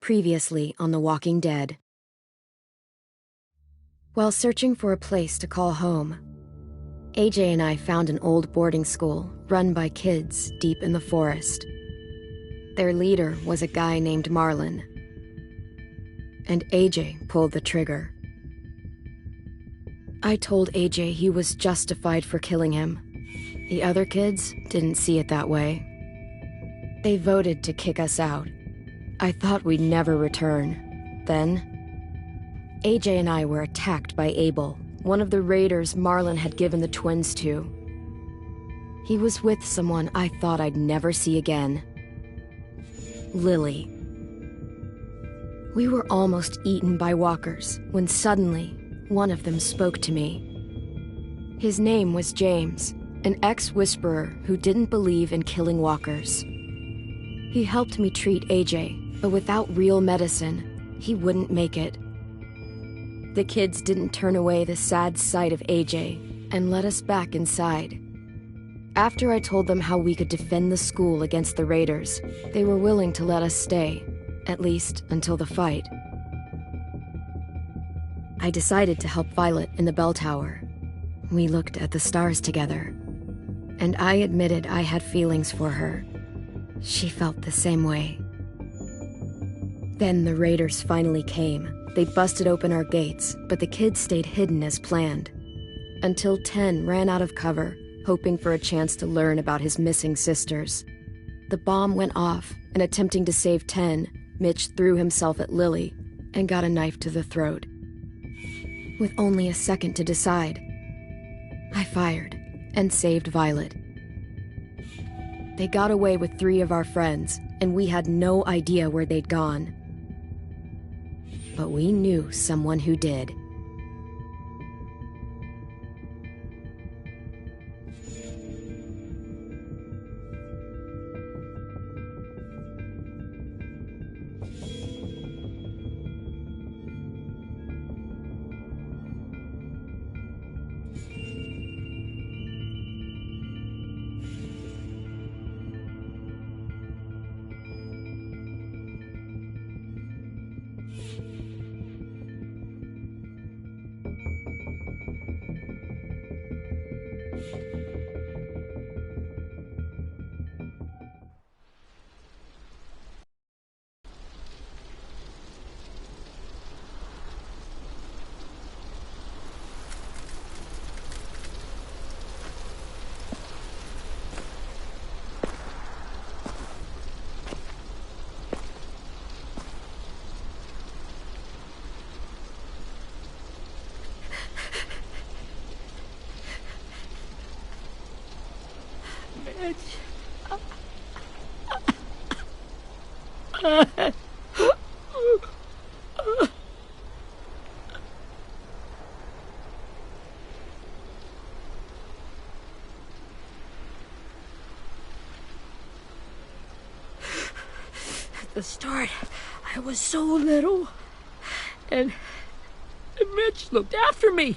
Previously on The Walking Dead. While searching for a place to call home, AJ and I found an old boarding school run by kids deep in the forest. Their leader was a guy named Marlon, and AJ pulled the trigger. I told AJ he was justified for killing him. The other kids didn't see it that way. They voted to kick us out. I thought we'd never return. Then, AJ and I were attacked by Abel, one of the raiders Marlon had given the twins to. He was with someone I thought I'd never see again. Lily. We were almost eaten by walkers when suddenly one of them spoke to me. His name was James, an ex-whisperer who didn't believe in killing walkers. He helped me treat AJ, but without real medicine, he wouldn't make it. The kids didn't turn away the sad sight of AJ and let us back inside. After I told them how we could defend the school against the raiders, they were willing to let us stay, at least until the fight. I decided to help Violet in the bell tower. We looked at the stars together, and I admitted I had feelings for her. She felt the same way. Then the raiders finally came. They busted open our gates, but the kids stayed hidden as planned. Until 10 ran out of cover, hoping for a chance to learn about his missing sisters. The bomb went off, and attempting to save 10, Mitch threw himself at Lily and got a knife to the throat. With only a second to decide, I fired and saved Violet. They got away with 3 of our friends, and we had no idea where they'd gone. But we knew someone who did. At the start, I was so little, and Mitch looked after me.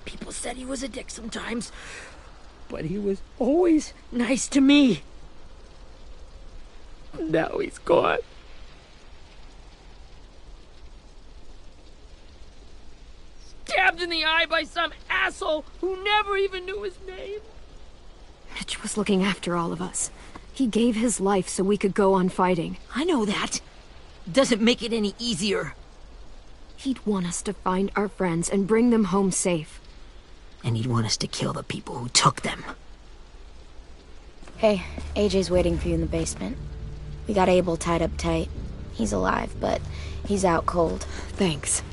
People said he was a dick sometimes, but he was always nice to me. Now he's gone. Stabbed in the eye by some asshole who never even knew his name. Mitch was looking after all of us. He gave his life so we could go on fighting. I know that. Doesn't make it any easier. He'd want us to find our friends and bring them home safe. And he'd want us to kill the people who took them. Hey, AJ's waiting for you in the basement. We got Abel tied up tight. He's alive, but he's out cold. Thanks.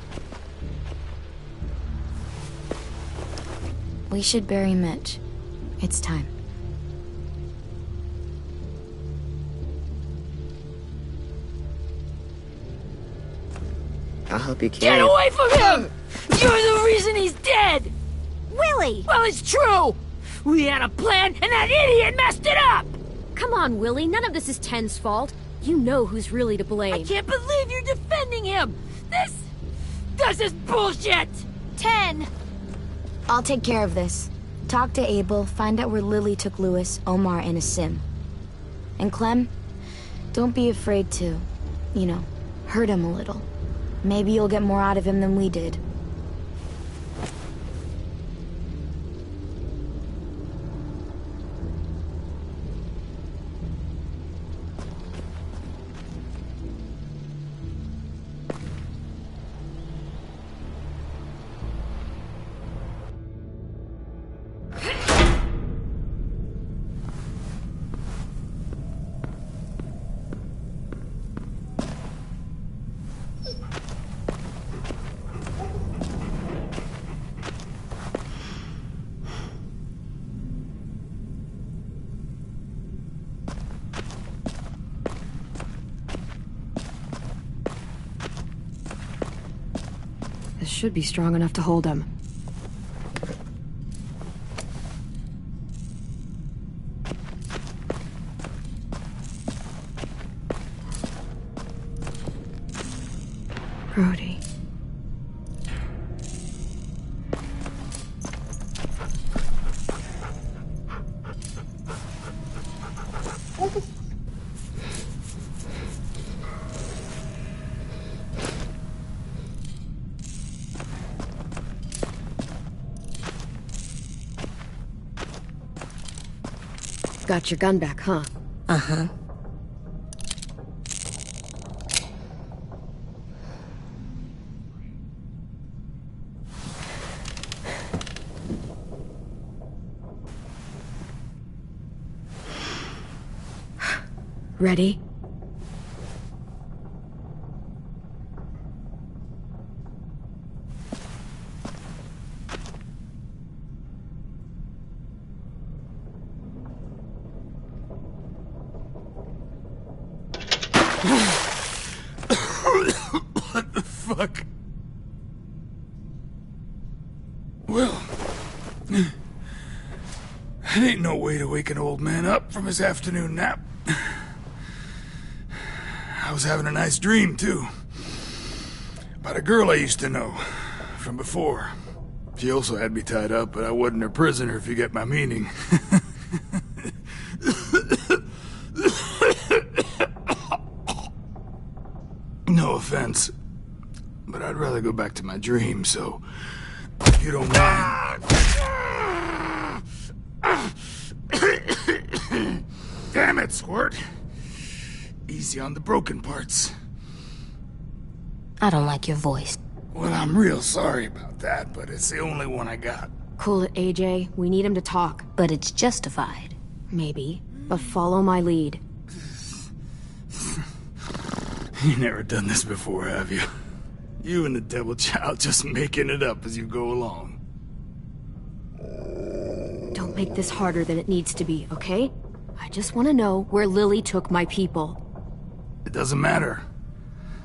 We should bury Mitch. It's time. I'll help you carry Get away from him! You're the reason he's dead! Willie! Well, it's true! We had a plan, and that idiot messed it up! Come on, Willie. None of this is Ten's fault. You know who's really to blame. I can't believe you're defending him! This is bullshit! 10! I'll take care of this. Talk to Abel, find out where Lily took Lewis, Omar, and Asim. And Clem, don't be afraid to You know, hurt him a little. Maybe you'll get more out of him than we did. This should be strong enough to hold him. Brody. Got your gun back, huh? Uh-huh. Ready? What the fuck? Well, that ain't no way to wake an old man up from his afternoon nap. I was having a nice dream, too. About a girl I used to know from before. She also had me tied up, but I wasn't her prisoner, if you get my meaning. No offense, but I'd rather go back to my dream, so if you don't mind. Damn it, Squirt. Easy on the broken parts. I don't like your voice. Well, I'm real sorry about that, but it's the only one I got. Cool it, AJ. We need him to talk. But it's justified. Maybe. But follow my lead. You never done this before, have you? You and the devil child just making it up as you go along. Don't make this harder than it needs to be, okay? I just want to know where Lily took my people. It doesn't matter.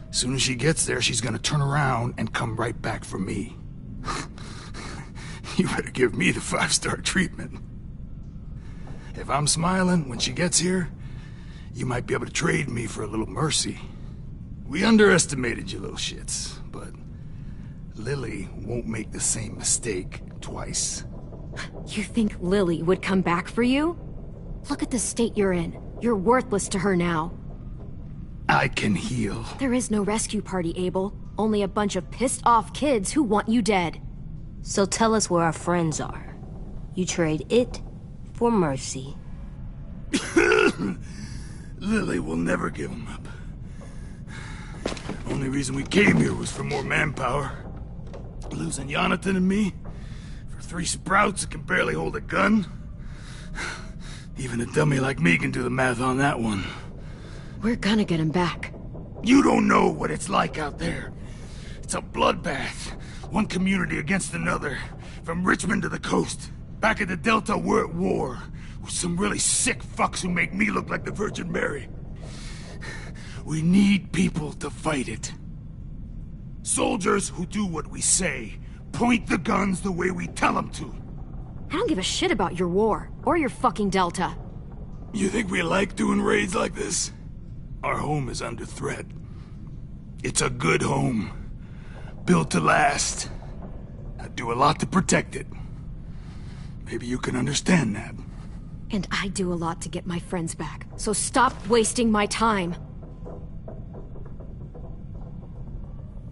As soon as she gets there, she's gonna turn around and come right back for me. You better give me the 5-star treatment. If I'm smiling when she gets here, you might be able to trade me for a little mercy. We underestimated you little shits, but Lily won't make the same mistake twice. You think Lily would come back for you? Look at the state you're in. You're worthless to her now. I can heal. There is no rescue party, Abel. Only a bunch of pissed-off kids who want you dead. So tell us where our friends are. You trade it for mercy. Lily will never give them up. Only reason we came here was for more manpower. Losing Jonathan and me for 3 sprouts that can barely hold a gun. Even a dummy like me can do the math on that one. We're gonna get him back. You don't know what it's like out there. It's a bloodbath. One community against another. From Richmond to the coast. Back at the Delta, we're at war. With some really sick fucks who make me look like the Virgin Mary. We need people to fight it. Soldiers who do what we say. Point the guns the way we tell them to. I don't give a shit about your war, or your fucking Delta. You think we like doing raids like this? Our home is under threat. It's a good home. Built to last. I do a lot to protect it. Maybe you can understand that. And I do a lot to get my friends back, so stop wasting my time.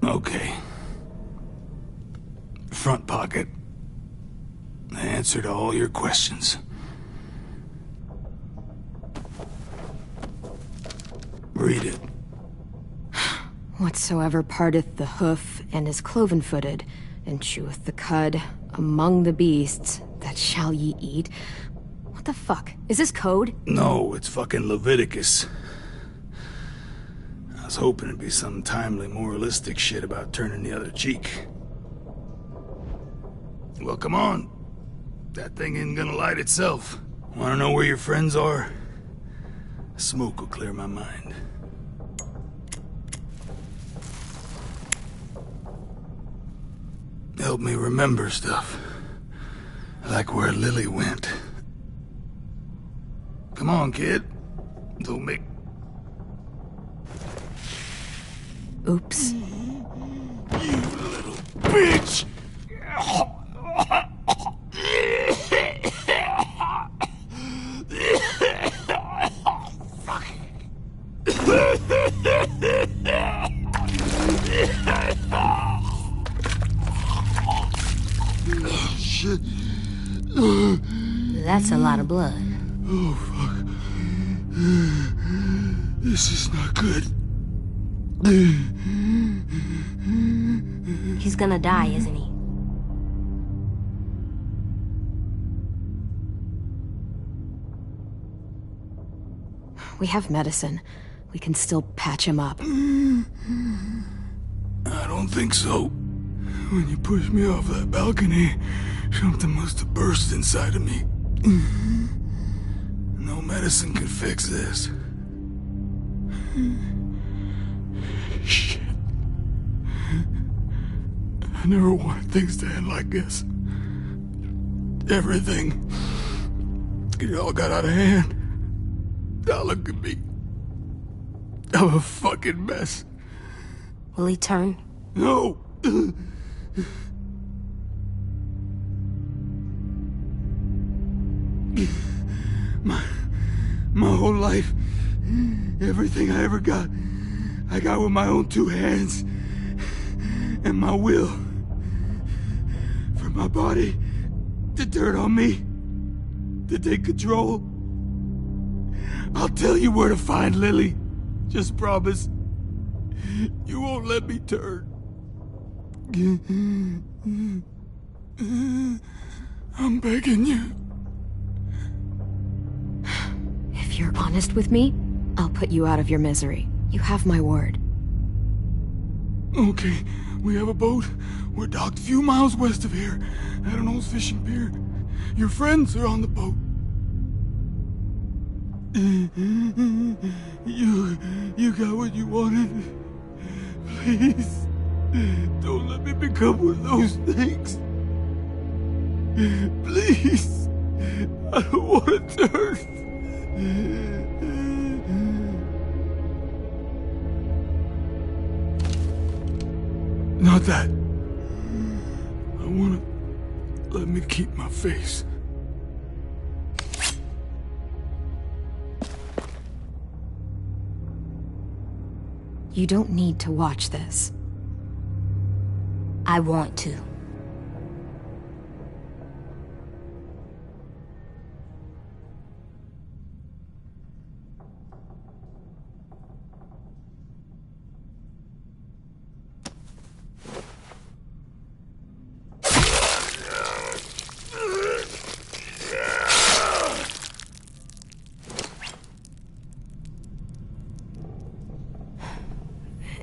Okay. Front pocket. The answer to all your questions. Read it. Whatsoever parteth the hoof and is cloven-footed, and cheweth the cud among the beasts, that shall ye eat. What the fuck? Is this code? No, it's fucking Leviticus. I was hoping it'd be some timely moralistic shit about turning the other cheek. Well, come on. That thing ain't gonna light itself. Wanna know where your friends are? Smoke will clear my mind. Help me remember stuff. Like where Lily went. Come on, kid. Don't make... Oops. You little bitch! Shit. That's a lot of blood. Oh, fuck. This is not good. He's gonna die, isn't he? We have medicine. We can still patch him up. I don't think so. When you pushed me off that balcony, something must have burst inside of me. No medicine could fix this. Shit. I never wanted things to end like this. Everything. It all got out of hand. Now look at me. I'm a fucking mess. Will he turn? No! My whole life, everything I ever got, I got with my own two hands and my will. For my body to turn on me, to take control. I'll tell you where to find Lily. Just promise. You won't let me turn. I'm begging you. If you're honest with me, I'll put you out of your misery. You have my word. Okay, we have a boat. We're docked a few miles west of here, at an old fishing pier. Your friends are on the boat. You got what you wanted. Please, don't let me become one of those things. Please, I don't want to turn. Not that. I want to let me keep my face. You don't need to watch this. I want to.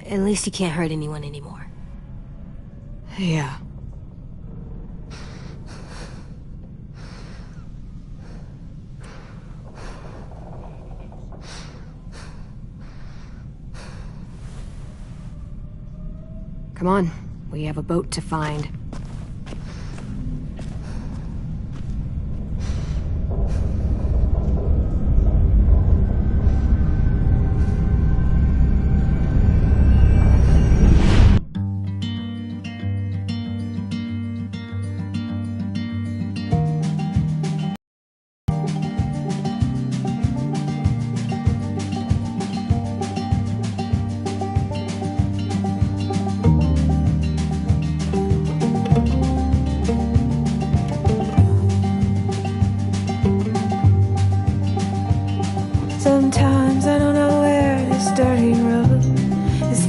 At least he can't hurt anyone anymore. Yeah. Come on, we have a boat to find.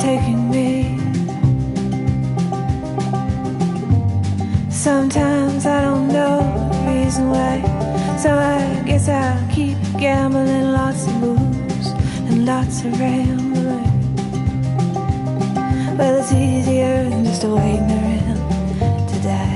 taking me. Sometimes I don't know the reason why, so I guess I'll keep gambling. Lots of moves and lots of rambling. Well, it's easier than just waiting around to die.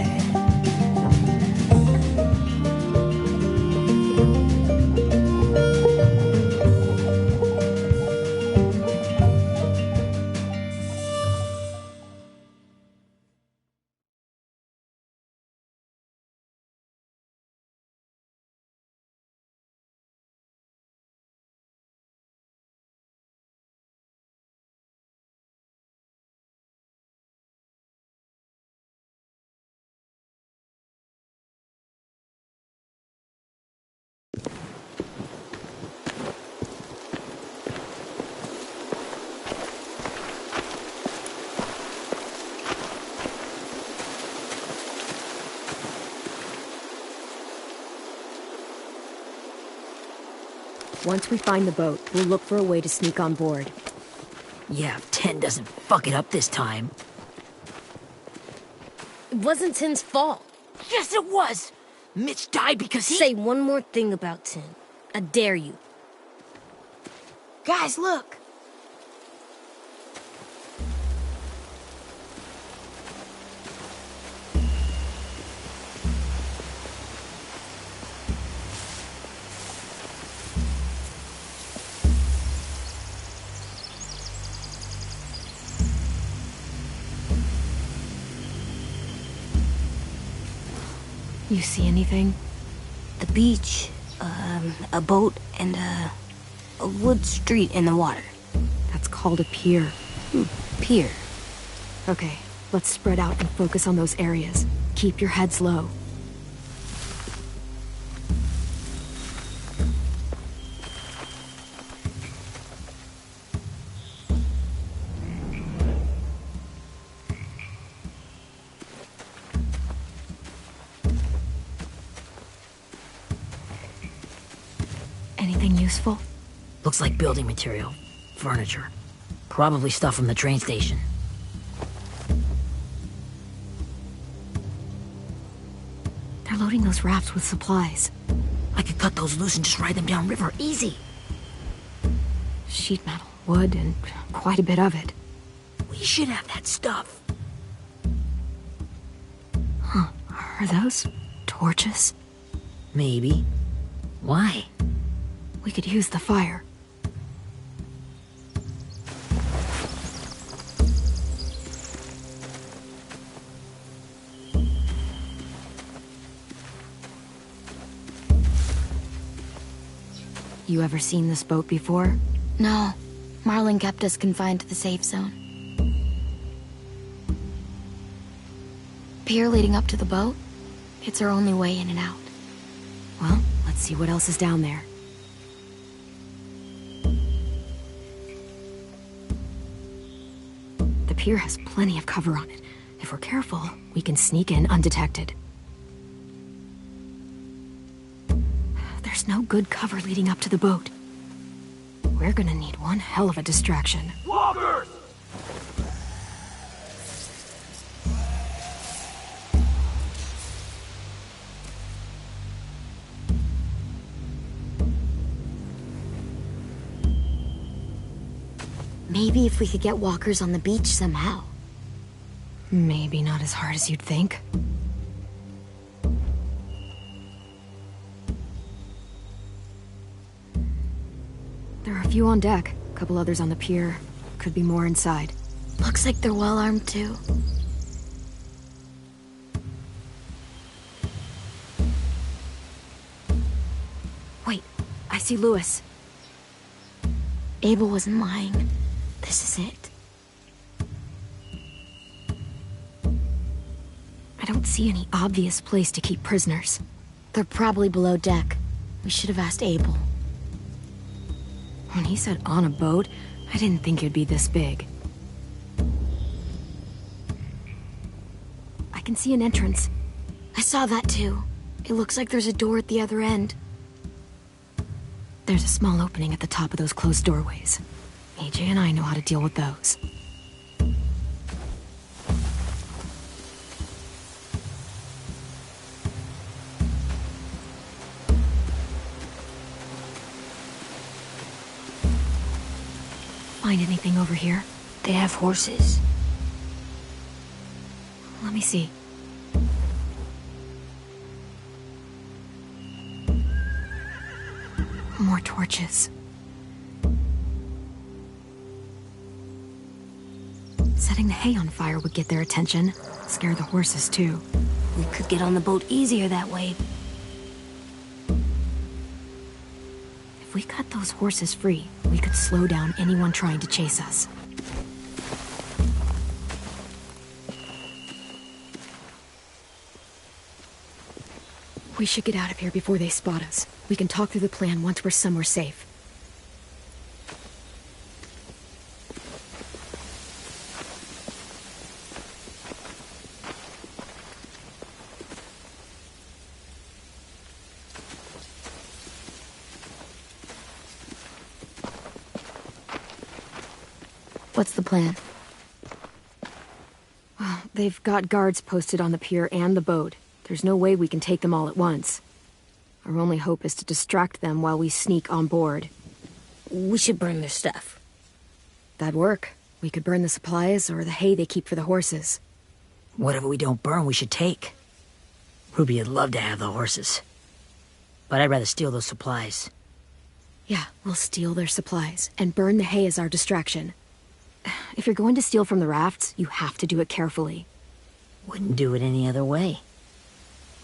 Once we find the boat, we'll look for a way to sneak on board. Yeah, if Ten doesn't fuck it up this time. It wasn't Tin's fault. Yes, it was! Mitch died because he— Say one more thing about Tin. I dare you. Guys, look! You see anything? The beach, a boat, and a wood street in the water. That's called a pier. Pier. Okay, let's spread out and focus on those areas. Keep your heads low. Anything useful? Looks like building material. Furniture. Probably stuff from the train station. They're loading those rafts with supplies. I could cut those loose and just ride them downriver. Easy. Sheet metal, wood, and quite a bit of it. We should have that stuff. Huh. Are those torches? Maybe. Why? We could use the fire. You ever seen this boat before? No. Marlin kept us confined to the safe zone. Pier leading up to the boat? It's our only way in and out. Well, let's see what else is down there. The pier has plenty of cover on it. If we're careful, we can sneak in undetected. There's no good cover leading up to the boat. We're gonna need one hell of a distraction. Walkers! Maybe if we could get walkers on the beach somehow. Maybe not as hard as you'd think. There are a few on deck, a couple others on the pier. Could be more inside. Looks like they're well armed too. Wait, I see Lewis. Abel wasn't lying. This is it. I don't see any obvious place to keep prisoners. They're probably below deck. We should have asked Abel. When he said on a boat, I didn't think it'd be this big. I can see an entrance. I saw that too. It looks like there's a door at the other end. There's a small opening at the top of those closed doorways. AJ and I know how to deal with those. find anything over here? They have horses. Let me see. More torches. Setting the hay on fire would get their attention. Scare the horses, too. We could get on the boat easier that way. If we cut those horses free, we could slow down anyone trying to chase us. We should get out of here before they spot us. We can talk through the plan once we're somewhere safe. What's the plan? Well, they've got guards posted on the pier and the boat. There's no way we can take them all at once. Our only hope is to distract them while we sneak on board. We should burn their stuff. That'd work. We could burn the supplies or the hay they keep for the horses. Whatever we don't burn, we should take. Ruby would love to have the horses. But I'd rather steal those supplies. Yeah, we'll steal their supplies and burn the hay as our distraction. If you're going to steal from the rafts, you have to do it carefully. Wouldn't do it any other way.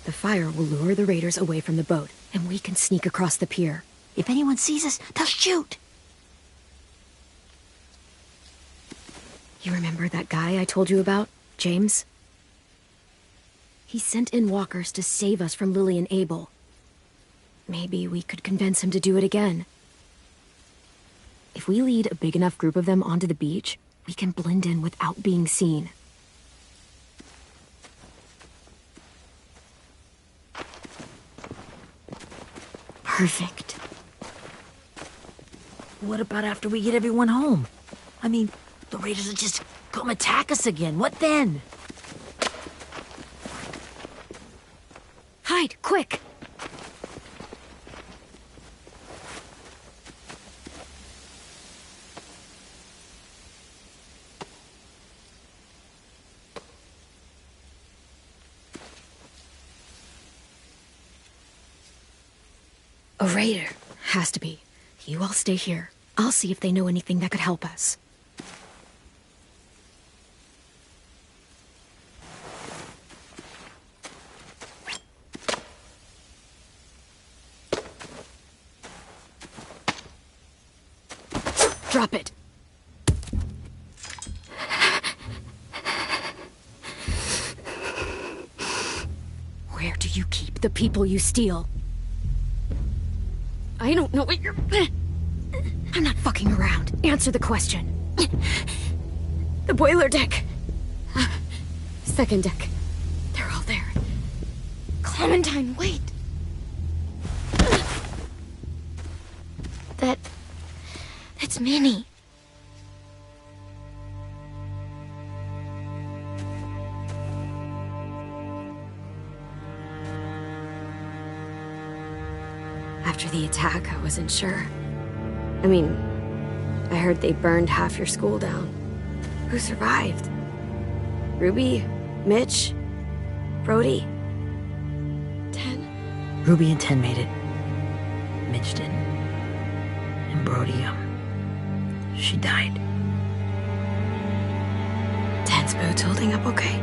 The fire will lure the raiders away from the boat, and we can sneak across the pier. If anyone sees us, they'll shoot. You remember that guy I told you about, James? He sent in walkers to save us from Lily and Abel. Maybe we could convince him to do it again. If we lead a big enough group of them onto the beach, we can blend in without being seen. Perfect. What about after we get everyone home? I mean, the raiders will just come attack us again. What then? Hide, quick! A raider. Has to be. You all stay here. I'll see if they know anything that could help us. Drop it. Where do you keep the people you steal? I don't know what you're... I'm not fucking around. Answer the question. The boiler deck. Second deck. They're all there. Clementine, wait. That's Minnie. After the attack, I wasn't sure. I mean, I heard they burned half your school down. Who survived? Ruby? Mitch? Brody? 10? Ruby and 10 made it. Mitch didn't. And Brody, she died. 10's boots holding up okay?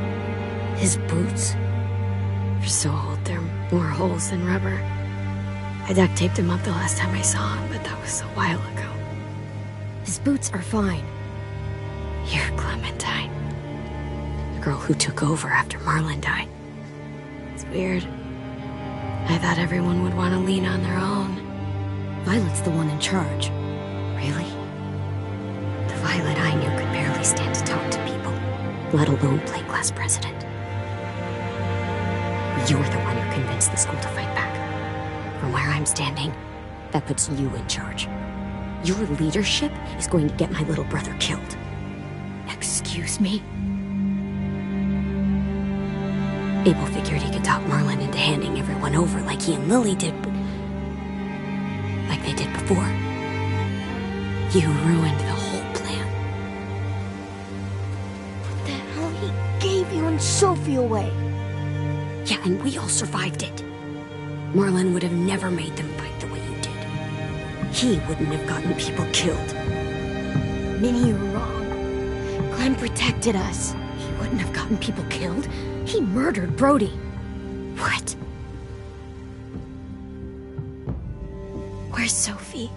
His boots? They're so old, there are more holes than rubber. I duct taped him up the last time I saw him, but that was a while ago. His boots are fine. You're Clementine. The girl who took over after Marlon died. It's weird. I thought everyone would want to lean on their own. Violet's the one in charge. Really? The Violet I knew could barely stand to talk to people, let alone play class president. You're the one who convinced the school to fight back. From where I'm standing, that puts you in charge. Your leadership is going to get my little brother killed. Excuse me? Abel figured he could talk Marlon into handing everyone over like he and Lily did, but... like they did before. You ruined the whole plan. you and Sophie away. Yeah, and we all survived it. Marlon would have never made them fight the way you did. He wouldn't have gotten people killed. Minnie, you're wrong. Clem protected us. He wouldn't have gotten people killed. He murdered Brody. What? Where's Sophie?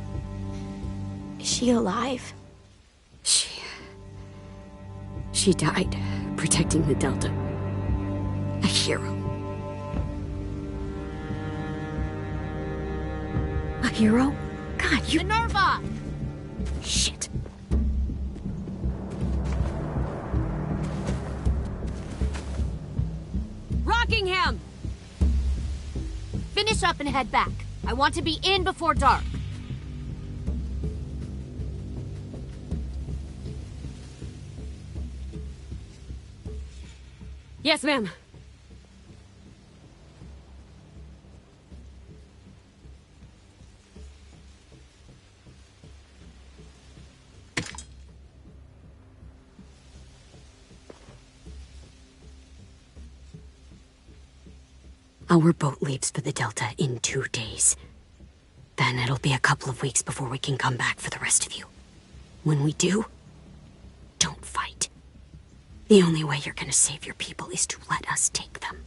Is she alive? She died protecting the Delta. A hero. A hero? God, you... Minerva! Shit. Rockingham! Finish up and head back. I want to be in before dark. Yes, ma'am. Our boat leaves for the Delta in 2 days. Then it'll be a couple of weeks before we can come back for the rest of you. When we do, don't fight. The only way you're gonna save your people is to let us take them.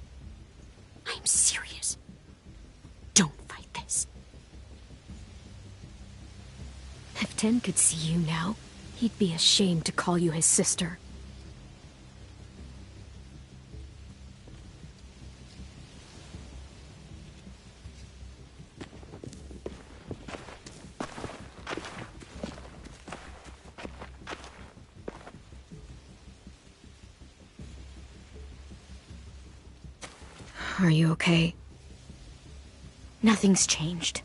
I'm serious. Don't fight this. If Tin could see you now, he'd be ashamed to call you his sister. Are you okay? Nothing's changed.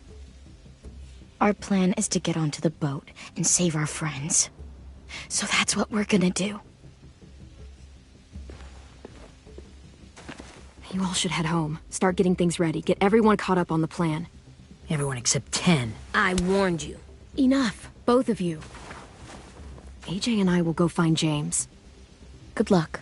Our plan is to get onto the boat and save our friends. So that's what we're gonna do. You all should head home. Start getting things ready. Get everyone caught up on the plan. Everyone except 10. I warned you. Enough, both of you. AJ and I will go find James. Good luck.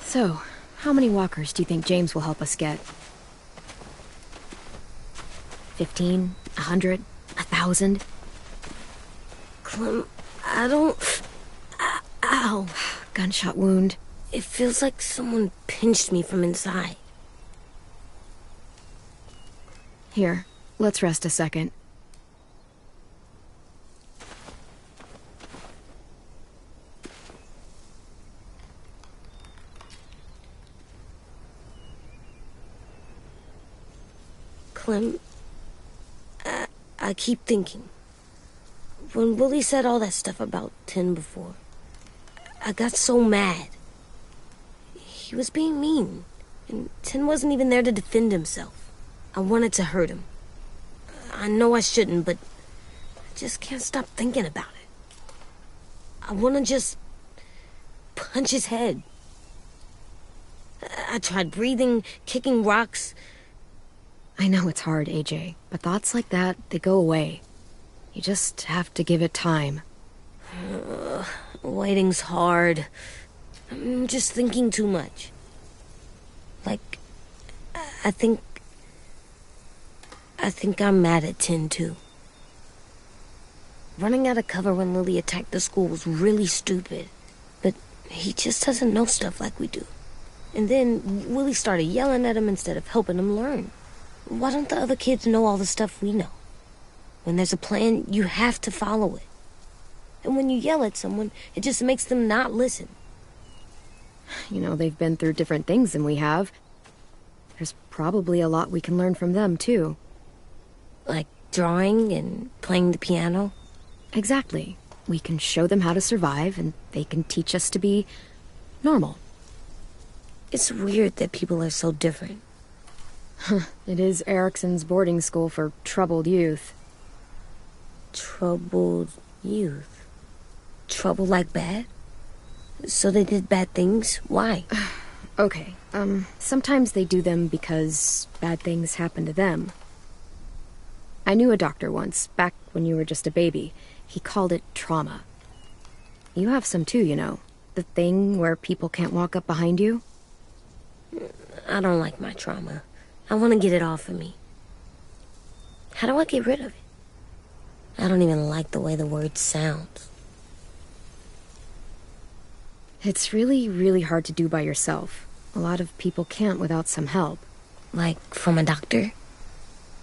So, how many walkers do you think James will help us get? 15? 100? 1,000? Clem, I don't... Ow. Gunshot wound. It feels like someone pinched me from inside. Here, let's rest a second. Clem, I keep thinking. When Willie said all that stuff about Tin before, I got so mad. He was being mean, and Tin wasn't even there to defend himself. I wanted to hurt him. I know I shouldn't, but I just can't stop thinking about it. I want to just punch his head. I tried breathing, kicking rocks. I know it's hard, AJ, but thoughts like that, they go away. You just have to give it time. Waiting's hard. I'm just thinking too much. Like, I think I'm mad at Tin, too. Running out of cover when Lily attacked the school was really stupid. But he just doesn't know stuff like we do. And then Willie started yelling at him instead of helping him learn. Why don't the other kids know all the stuff we know? When there's a plan, you have to follow it. And when you yell at someone, it just makes them not listen. You know, they've been through different things than we have. There's probably a lot we can learn from them, too. Like drawing and playing the piano? Exactly. We can show them how to survive, and they can teach us to be normal. It's weird that people are so different. It is Erickson's boarding school for troubled youth. Troubled youth? Trouble like bad? So they did bad things? Why? Okay, sometimes they do them because bad things happen to them. I knew a doctor once, back when you were just a baby. He called it trauma. You have some too, you know. The thing where people can't walk up behind you. I don't like my trauma. I want to get it off of me. How do I get rid of it? I don't even like the way the word sounds. It's really, really hard to do by yourself. A lot of people can't without some help. Like from a doctor?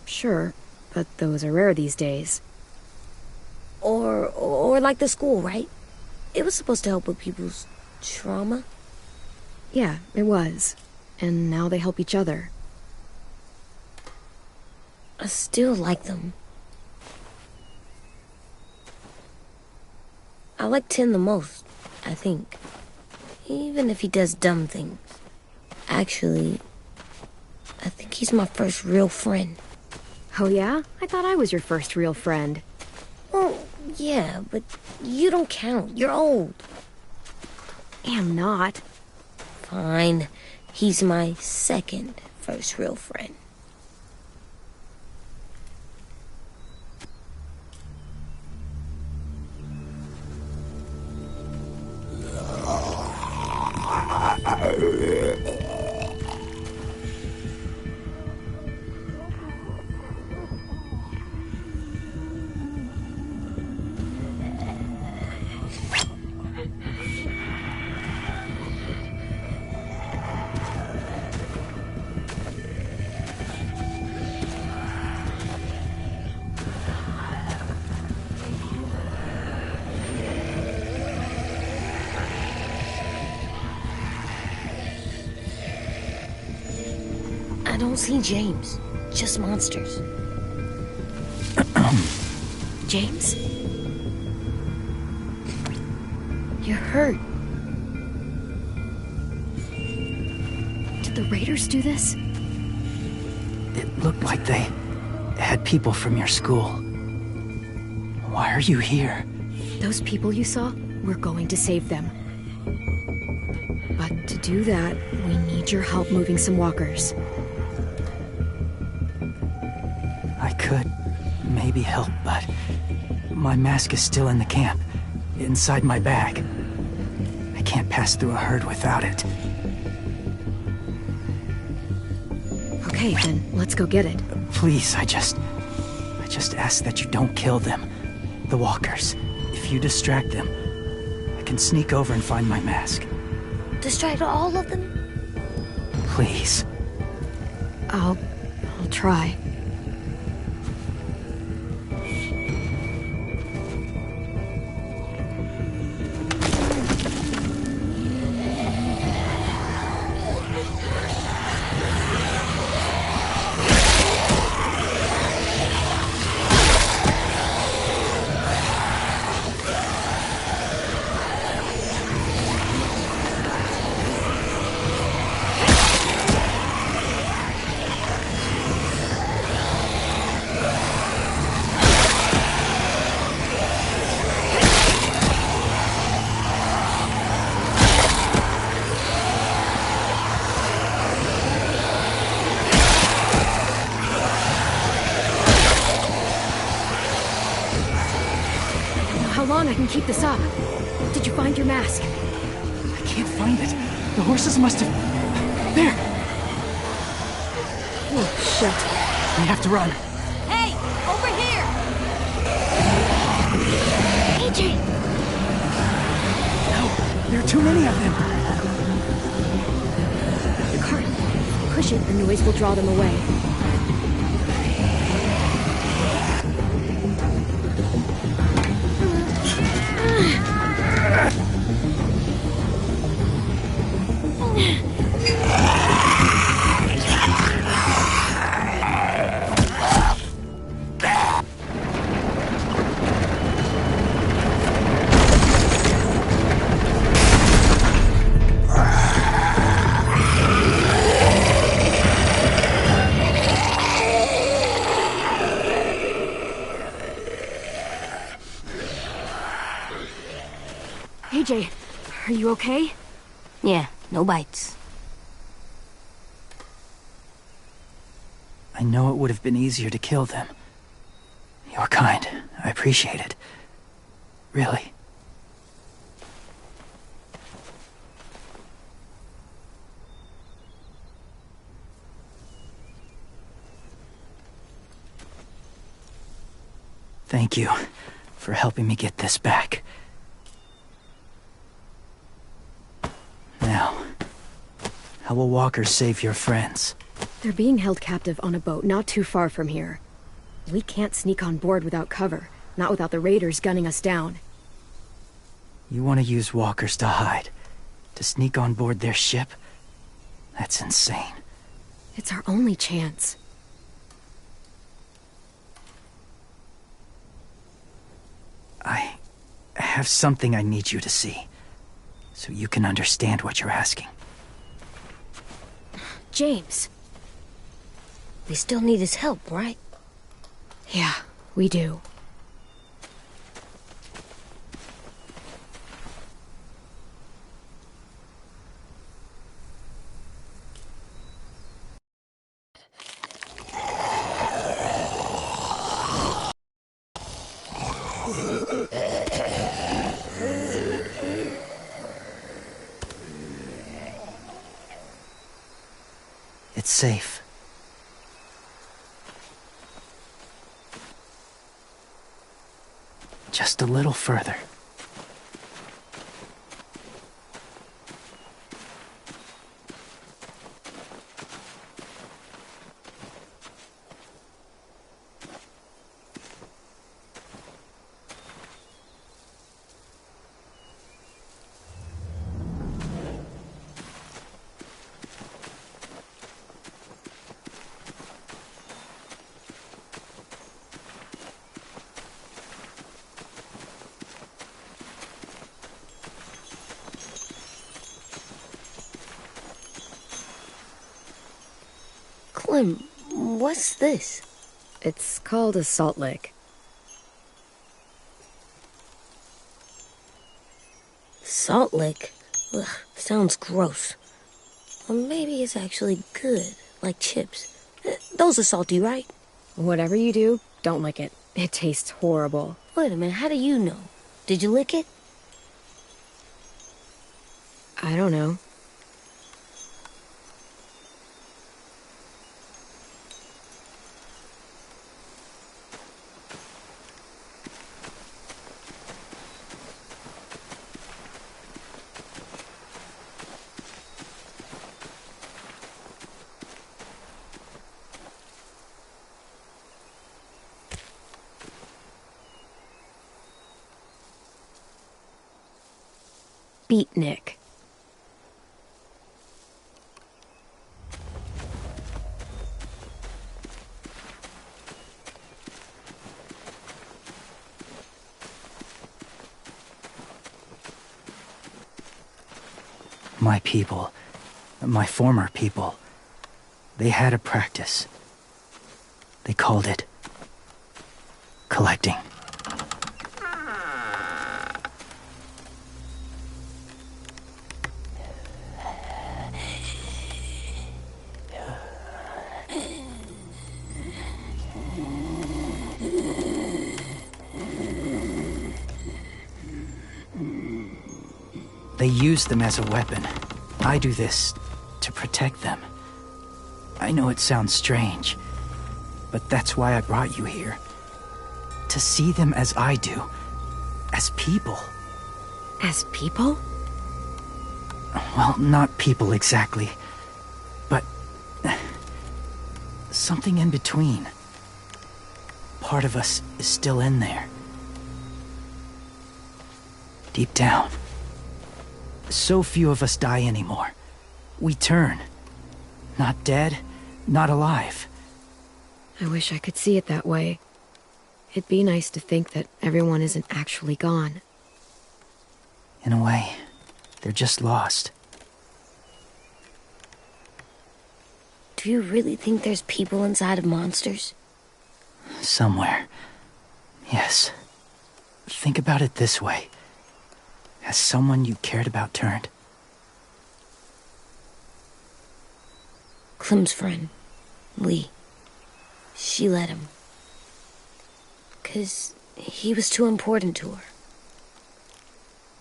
Sure, but those are rare these days. Or like the school, right? It was supposed to help with people's trauma. Yeah, it was. And now they help each other. I still like them. I like Tin the most, I think. Even if he does dumb things. Actually, I think he's my first real friend. Oh yeah? I thought I was your first real friend. Well, yeah, but you don't count. You're old. Am not. Fine. He's my second first real friend. I don't see James. Just monsters. James? You're hurt. Did the raiders do this? It looked like they had people from your school. Why are you here? Those people you saw, we're going to save them. But to do that, we need your help moving some walkers. I could maybe help, but my mask is still in the camp, inside my bag. I can't pass through a herd without it. Okay, then let's go get it. Please, I just ask that you don't kill them. The walkers. If you distract them, I can sneak over and find my mask. Distract all of them? Please. I'll try. How long I can keep this up? Did you find your mask? I can't find it. The horses must have... There! Oh, shit. We have to run. Hey, over here! AJ! No, there are too many of them. The cart. Push it, the noise will draw them away. AJ, are you okay? Yeah, no bites. I know it would have been easier to kill them. You're kind. I appreciate it. Really. Thank you for helping me get this back. Now, how will walkers save your friends? They're being held captive on a boat not too far from here. We can't sneak on board without cover, not without the raiders gunning us down. You want to use walkers to hide? To sneak on board their ship? That's insane. It's our only chance. I have something I need you to see, so you can understand what you're asking. James. We still need his help, right? Yeah, we do. It's safe. Just a little further. Clem, what's this? It's called a salt lick. Salt lick? Ugh, sounds gross. Or maybe it's actually good, like chips. Those are salty, right? Whatever you do, don't lick it. It tastes horrible. Wait a minute, how do you know? Did you lick it? I don't know. Beatnik. My people, my former people, they had a practice. They called it collecting. They use them as a weapon. I do this to protect them. I know it sounds strange, but that's why I brought you here. To see them as I do. As people. As people? Well, not people exactly, but something in between. Part of us is still in there. Deep down. So few of us die anymore. We turn. Not dead, not alive. I wish I could see it that way. It'd be nice to think that everyone isn't actually gone. In a way, they're just lost. Do you really think there's people inside of monsters? Somewhere. Yes. Think about it this way. Has someone you cared about turned? Clem's friend, Lee. She let him. 'Cause he was too important to her.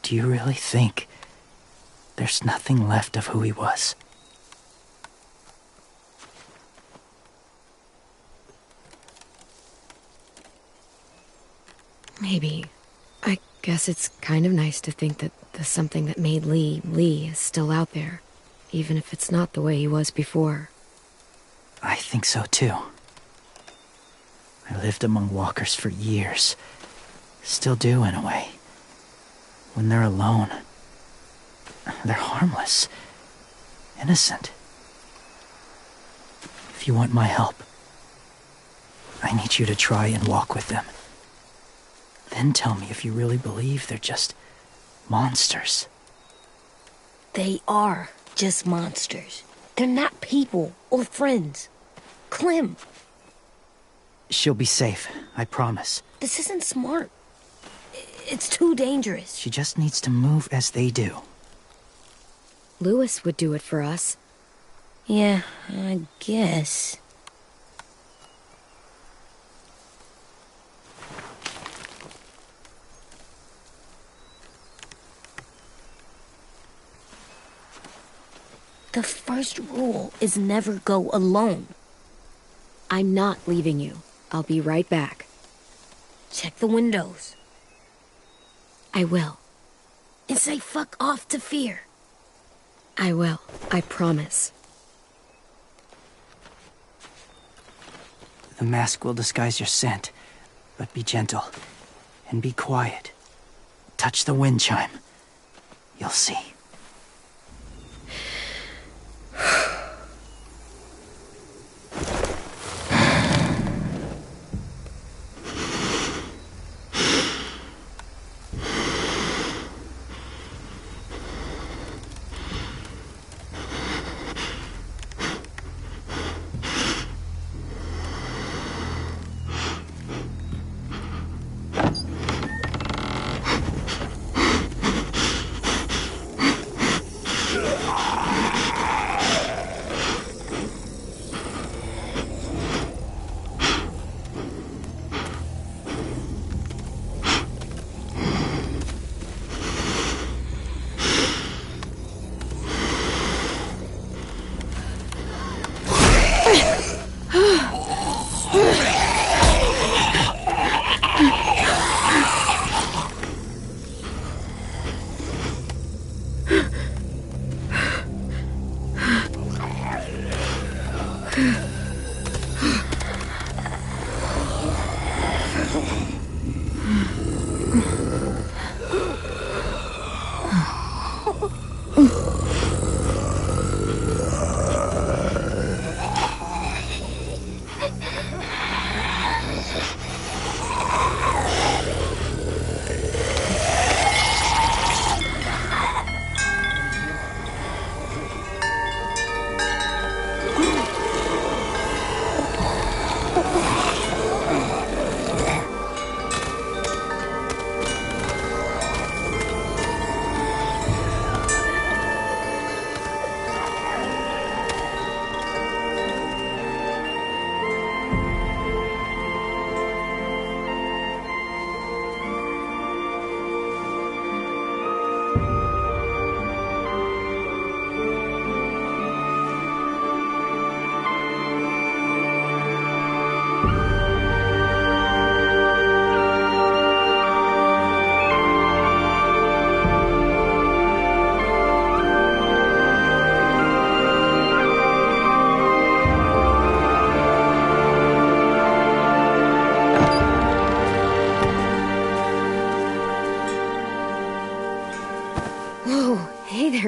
Do you really think there's nothing left of who he was? Maybe. I guess it's kind of nice to think that the something that made Lee Lee is still out there, even if it's not the way he was before. I think so too. I lived among walkers for years. Still do, in a way. When they're alone, they're harmless, innocent. If you want my help, I need you to try and walk with them. Then tell me if you really believe they're just monsters. They are just monsters. They're not people or friends. Clem. She'll be safe, I promise. This isn't smart. It's too dangerous. She just needs to move as they do. Lewis would do it for us. Yeah, I guess. The first rule is never go alone. I'm not leaving you. I'll be right back. Check the windows. I will. And say fuck off to fear. I will. I promise. The mask will disguise your scent, but be gentle and be quiet. Touch the wind chime. You'll see.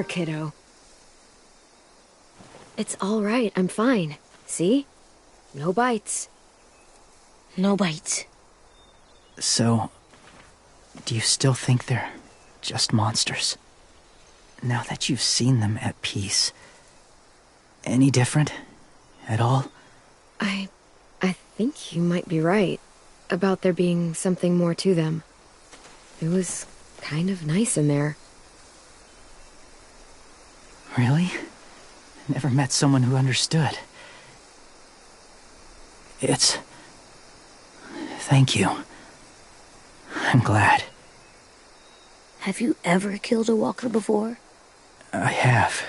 Kiddo. It's all right. I'm fine. See? No bites. No bites. So, do you still think they're just monsters? Now that you've seen them at peace, any different at all? I think you might be right about there being something more to them. It was kind of nice in there. Really? Never met someone who understood. Thank you. I'm glad. Have you ever killed a walker before? I have.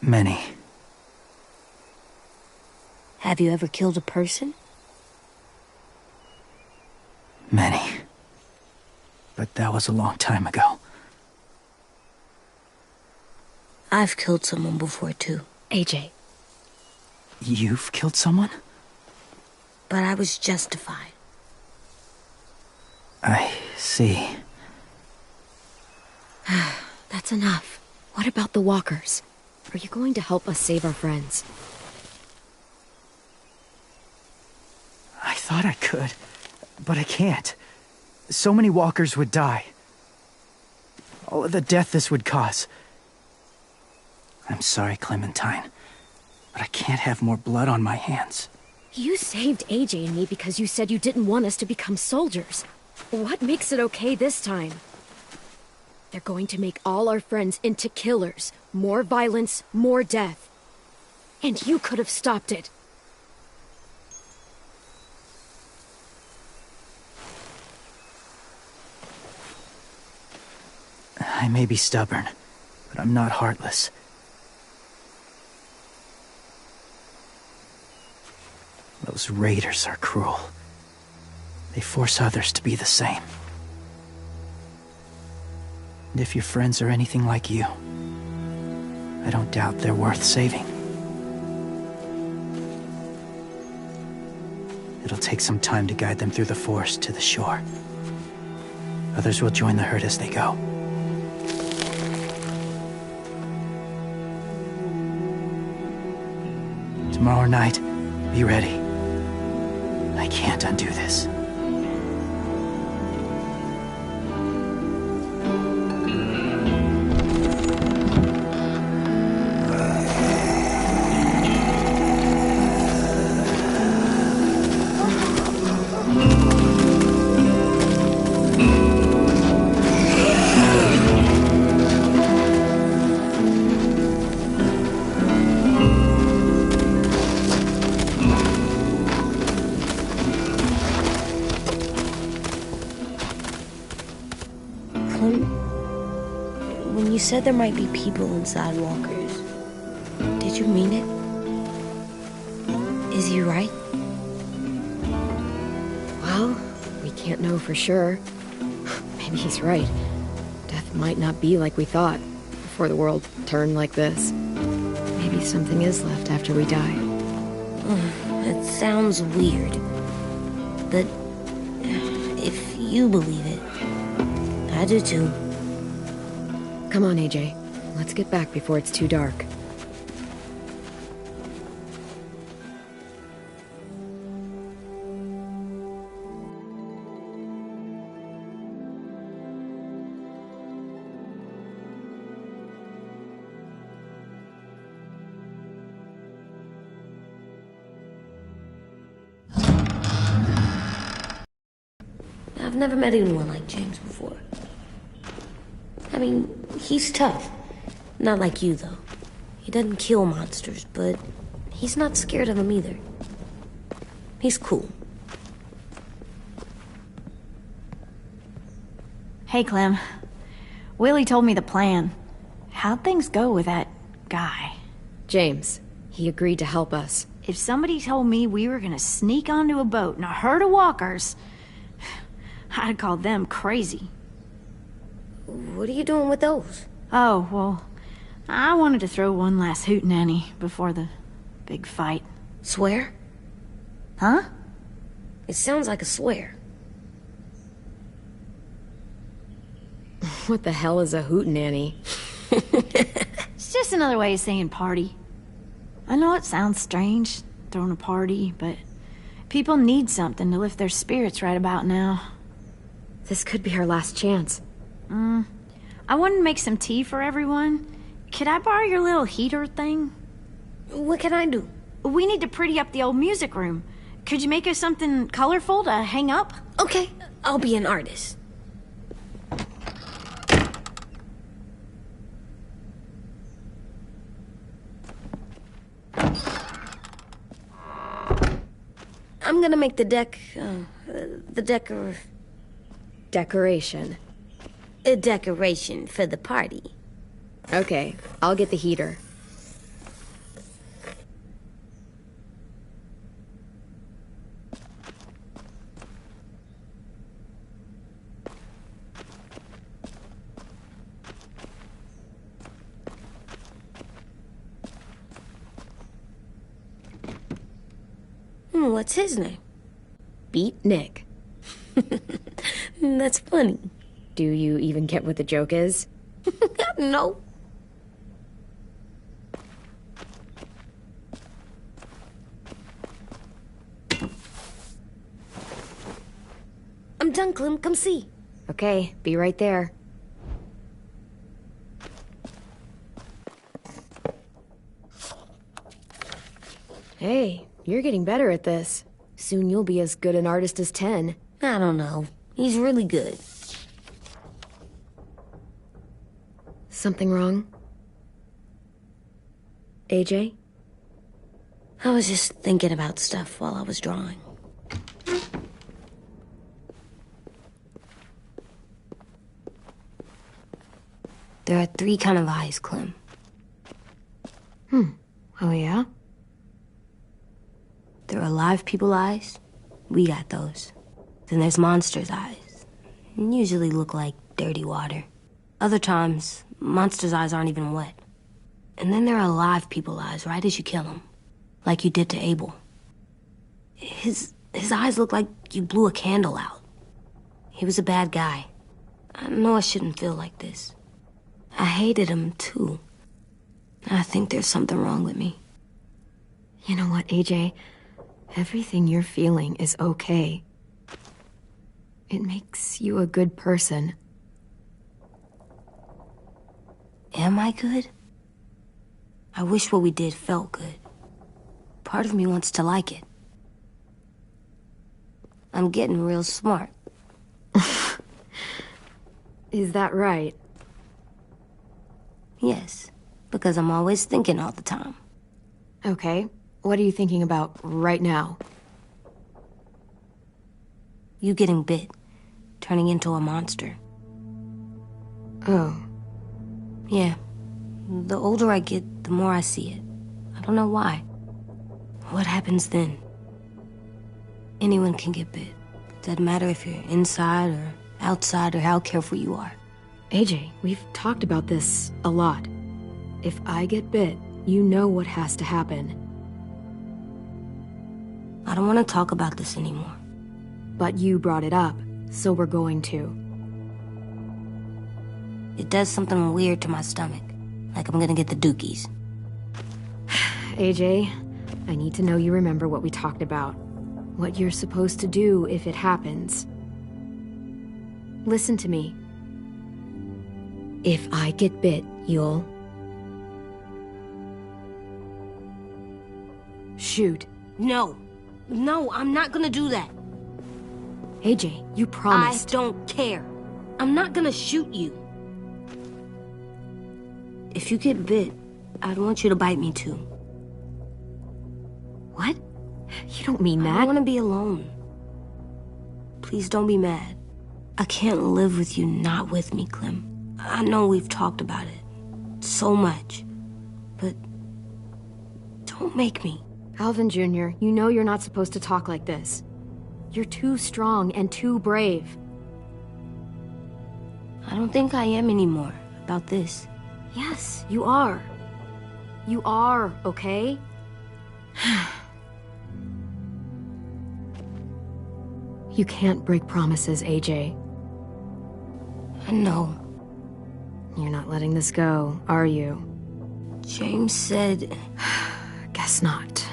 Many. Have you ever killed a person? Many. But that was a long time ago. I've killed someone before, too. AJ. You've killed someone? But I was justified. I see. That's enough. What about the walkers? Are you going to help us save our friends? I thought I could, but I can't. So many walkers would die. All of the death this would cause. I'm sorry, Clementine, but I can't have more blood on my hands. You saved AJ and me because you said you didn't want us to become soldiers. What makes it okay this time? They're going to make all our friends into killers. More violence, more death. And you could have stopped it. I may be stubborn, but I'm not heartless. Those raiders are cruel. They force others to be the same. And if your friends are anything like you, I don't doubt they're worth saving. It'll take some time to guide them through the forest to the shore. Others will join the herd as they go. Tomorrow night, be ready. I can't undo this. When you said there might be people inside walkers, did you mean it? Is he right? Well, we can't know for sure. Maybe he's right. Death might not be like we thought before the world turned like this. Maybe something is left after we die. It sounds weird, but if you believe it, I do too. Come on, AJ. Let's get back before it's too dark. I've never met anyone like James before. I mean, he's tough. Not like you, though. He doesn't kill monsters, but he's not scared of them either. He's cool. Hey, Clem. Willie told me the plan. How'd things go with that guy? James. He agreed to help us. If somebody told me we were gonna sneak onto a boat in a herd of walkers, I'd call them crazy. What are you doing with those? Oh, well, I wanted to throw one last hootenanny before the big fight. Swear? Huh? It sounds like a swear. What the hell is a hootenanny? It's just another way of saying party. I know it sounds strange, throwing a party, but people need something to lift their spirits right about now. This could be our last chance. I wanted to make some tea for everyone. Could I borrow your little heater thing? What can I do? We need to pretty up the old music room. Could you make us something colorful to hang up? Okay, I'll be an artist. I'm gonna make the Decoration. a decoration for the party. Okay, I'll get the heater. What's his name? Beat Nick. That's funny. Do you even get what the joke is? No. I'm done, Clem. Come see. Okay, be right there. Hey, you're getting better at this. Soon you'll be as good an artist as 10. I don't know. He's really good. Something wrong? AJ? I was just thinking about stuff while I was drawing. There are 3 kind of eyes, Clem. Oh, yeah? There are live people eyes. We got those. Then there's monsters' eyes. Usually look like dirty water. Other times, monsters' eyes aren't even wet. And then there are live people eyes right as you kill them. Like you did to Abel. His eyes look like you blew a candle out. He was a bad guy. I know I shouldn't feel like this. I hated him, too. I think there's something wrong with me. You know what, AJ? Everything you're feeling is okay. It makes you a good person. Am I good? I wish what we did felt good. Part of me wants to like it. I'm getting real smart. Is that right? Yes, because I'm always thinking all the time. Okay, what are you thinking about right now? You getting bit, turning into a monster. Oh. Yeah. The older I get, the more I see it. I don't know why. What happens then? Anyone can get bit. Doesn't matter if you're inside or outside or how careful you are. AJ, we've talked about this a lot. If I get bit, you know what has to happen. I don't want to talk about this anymore. But you brought it up, so we're going to. It does something weird to my stomach. Like I'm gonna get the dookies. AJ, I need to know you remember what we talked about. What you're supposed to do if it happens. Listen to me. If I get bit, you'll... shoot. No. No, I'm not gonna do that. AJ, you promised. I don't care. I'm not gonna shoot you. If you get bit, I'd want you to bite me too. What? You don't mean that. I want to be alone. Please don't be mad. I can't live with you not with me, Clem. I know we've talked about it so much, but don't make me. Alvin Jr., you know you're not supposed to talk like this. You're too strong and too brave. I don't think I am anymore about this. Yes, you are. You are, okay? You can't break promises, AJ. I know. You're not letting this go, are you? James said... Guess not.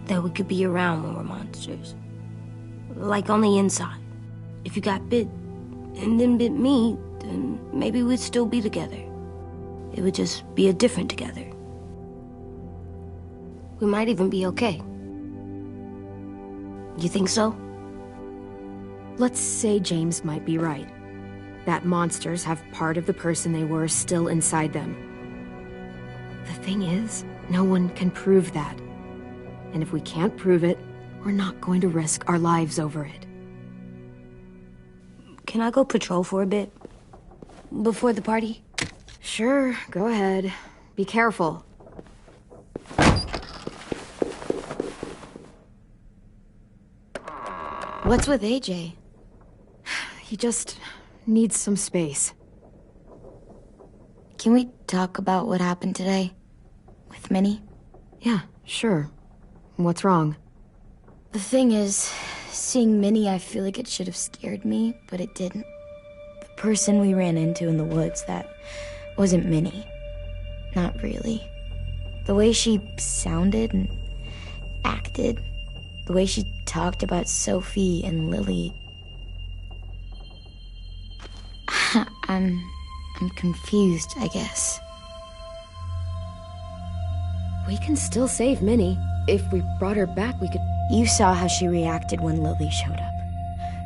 That we could be around when we're monsters. Like on the inside. If you got bit and then bit me, then maybe we'd still be together. It would just be a different together. We might even be okay. You think so? Let's say James might be right. That monsters have part of the person they were still inside them. The thing is, no one can prove that. And if we can't prove it, we're We're not going to risk our lives over it. Can I go patrol for a bit? Before the party? Sure, go ahead. Be careful. What's with AJ? He just needs some space. Can we talk about what happened today? With Minnie? Yeah, sure. What's wrong? The thing is, seeing Minnie, I feel like it should have scared me, but it didn't. The person we ran into in the woods, that wasn't Minnie. Not really. The way she sounded and acted, the way she talked about Sophie and Lily. I'm confused, I guess. We can still save Minnie. If we brought her back, we could... You saw how she reacted when Lily showed up.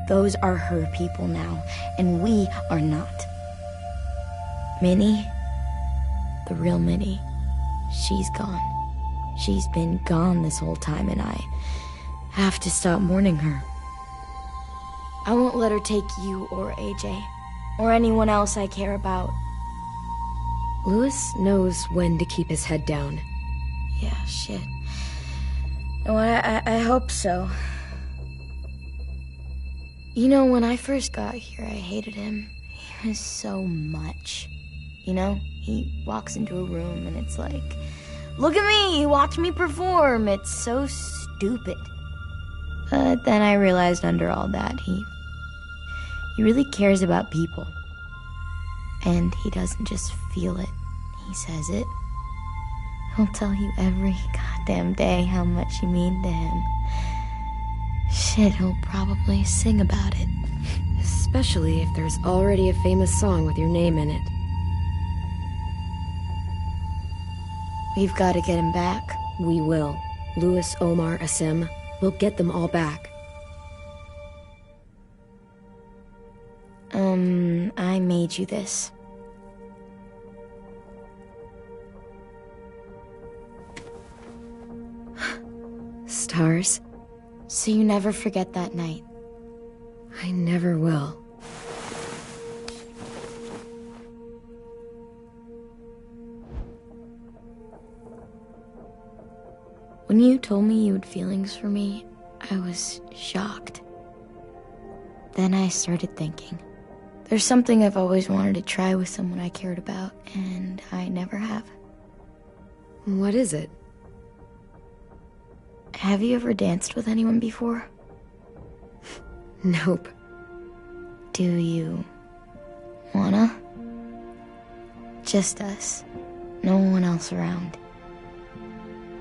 Those are her people now, and we are not. Minnie, the real Minnie, she's gone. She's been gone this whole time, and I have to stop mourning her. I won't let her take you or AJ, or anyone else I care about. Louis knows when to keep his head down. Yeah, shit. No, I hope so. You know, when I first got here, I hated him. He was so much. You know, he walks into a room and it's like, look at me, watch me perform. It's so stupid. But then I realized under all that, he really cares about people. And he doesn't just feel it, he says it. He'll tell you every goddamn day how much you mean to him. Shit, he'll probably sing about it. Especially if there's already a famous song with your name in it. We've got to get him back. We will. Louis, Omar, Asim. We'll get them all back. I made you this. Stars? So you never forget that night. I never will. When you told me you had feelings for me, I was shocked. Then I started thinking. There's something I've always wanted to try with someone I cared about, and I never have. What is it? Have you ever danced with anyone before? Nope. Do you wanna? Just us. No one else around.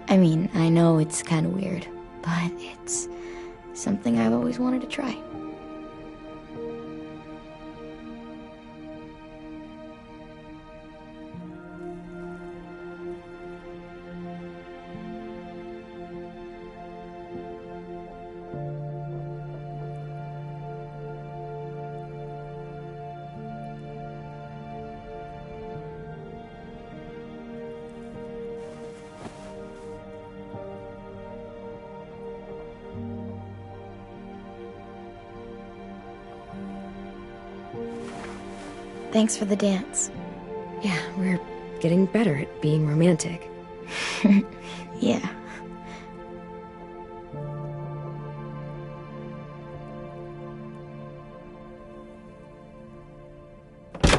I mean, I know it's kind of weird, but it's something I've always wanted to try. Thanks for the dance. Yeah, we're getting better at being romantic. Yeah.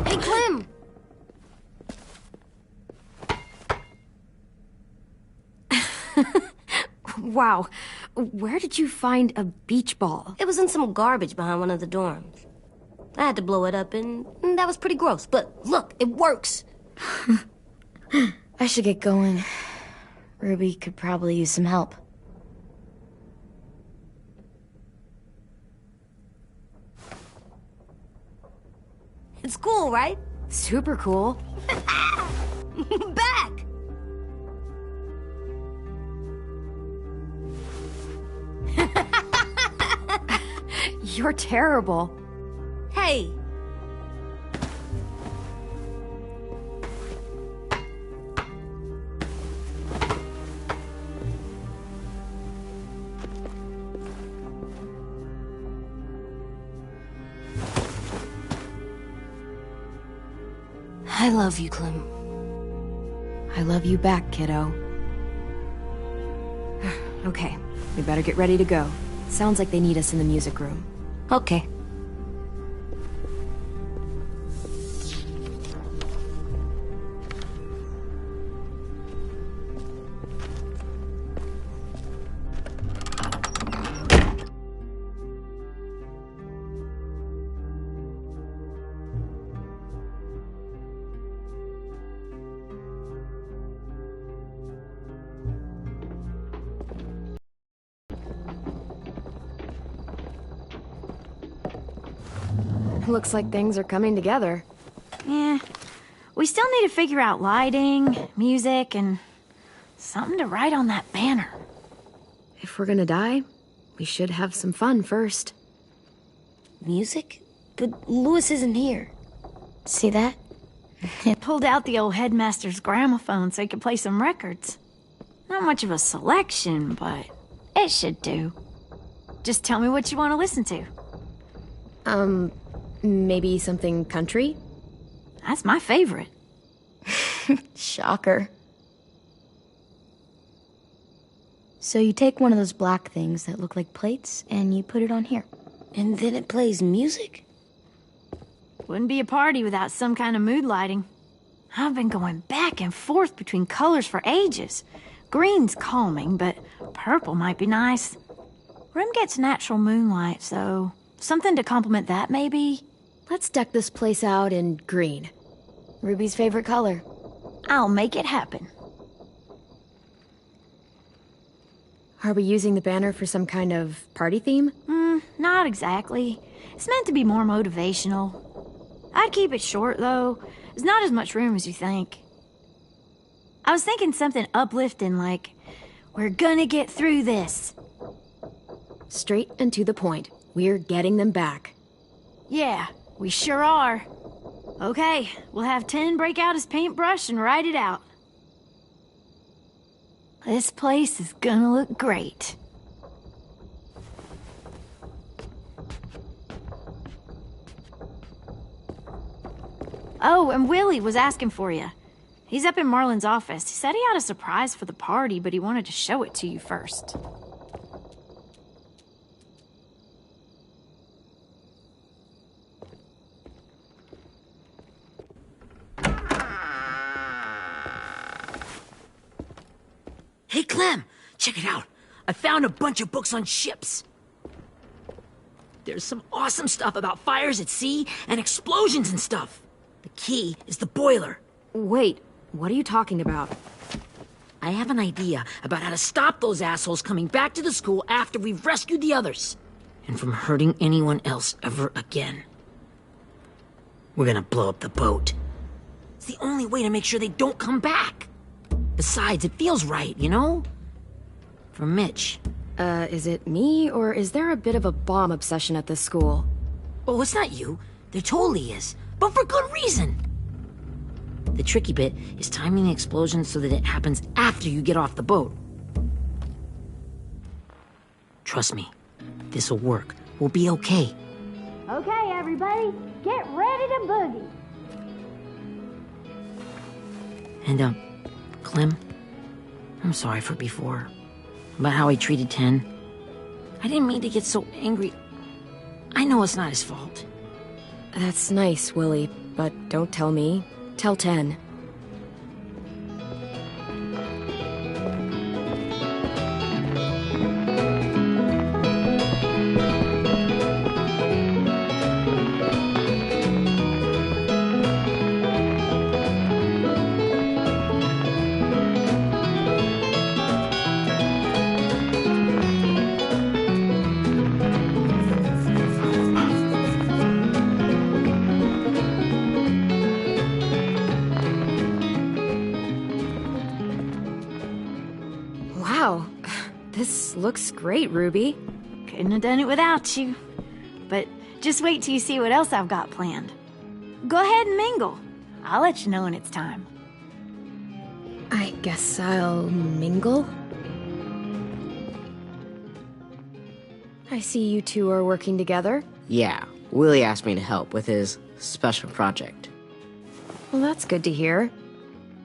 Hey, Clem! Wow. Where did you find a beach ball? It was in some garbage behind one of the dorms. I had to blow it up, and that was pretty gross. But look, it works. I should get going. Ruby could probably use some help. It's cool, right? Super cool. Back! You're terrible. Hey! I love you, Clem. I love you back, kiddo. Okay, we better get ready to go. Sounds like they need us in the music room. Okay. Looks like things are coming together. Yeah. We still need to figure out lighting, music, and something to write on that banner. If we're gonna die, we should have some fun first. Music? But Louis isn't here. See that? Pulled out the old headmaster's gramophone so he could play some records. Not much of a selection, but it should do. Just tell me what you want to listen to. Maybe something country? That's my favorite. Shocker. So you take one of those black things that look like plates, and you put it on here. And then it plays music? Wouldn't be a party without some kind of mood lighting. I've been going back and forth between colors for ages. Green's calming, but purple might be nice. Room gets natural moonlight, so something to complement that, maybe? Let's deck this place out in green. Ruby's favorite color. I'll make it happen. Are we using the banner for some kind of party theme? Not exactly. It's meant to be more motivational. I'd keep it short, though. There's not as much room as you think. I was thinking something uplifting like, "We're gonna get through this." Straight and to the point. We're getting them back. Yeah, we sure are. Okay, we'll have 10 break out his paintbrush and write it out. This place is gonna look great. Oh, and Willie was asking for you. He's up in Marlon's office. He said he had a surprise for the party, but he wanted to show it to you first. Hey, Clem, check it out. I found a bunch of books on ships. There's some awesome stuff about fires at sea and explosions and stuff. The key is the boiler. Wait, what are you talking about? I have an idea about how to stop those assholes coming back to the school after we've rescued the others. And from hurting anyone else ever again. We're gonna blow up the boat. It's the only way to make sure they don't come back. Besides, it feels right, you know? For Mitch. Is it me, or is there a bit of a bomb obsession at this school? Oh, it's not you. There totally is. But for good reason. The tricky bit is timing the explosion so that it happens after you get off the boat. Trust me, this'll work. We'll be okay. Okay, everybody, get ready to boogie. And, Clem, I'm sorry for before. About how he treated Ten. I didn't mean to get so angry. I know it's not his fault. That's nice, Willie, but don't tell me. Tell 10. Wow, this looks great, Ruby. Couldn't have done it without you. But just wait till you see what else I've got planned. Go ahead and mingle. I'll let you know when it's time. I guess I'll mingle? I see you two are working together. Yeah, Willie asked me to help with his special project. Well, that's good to hear.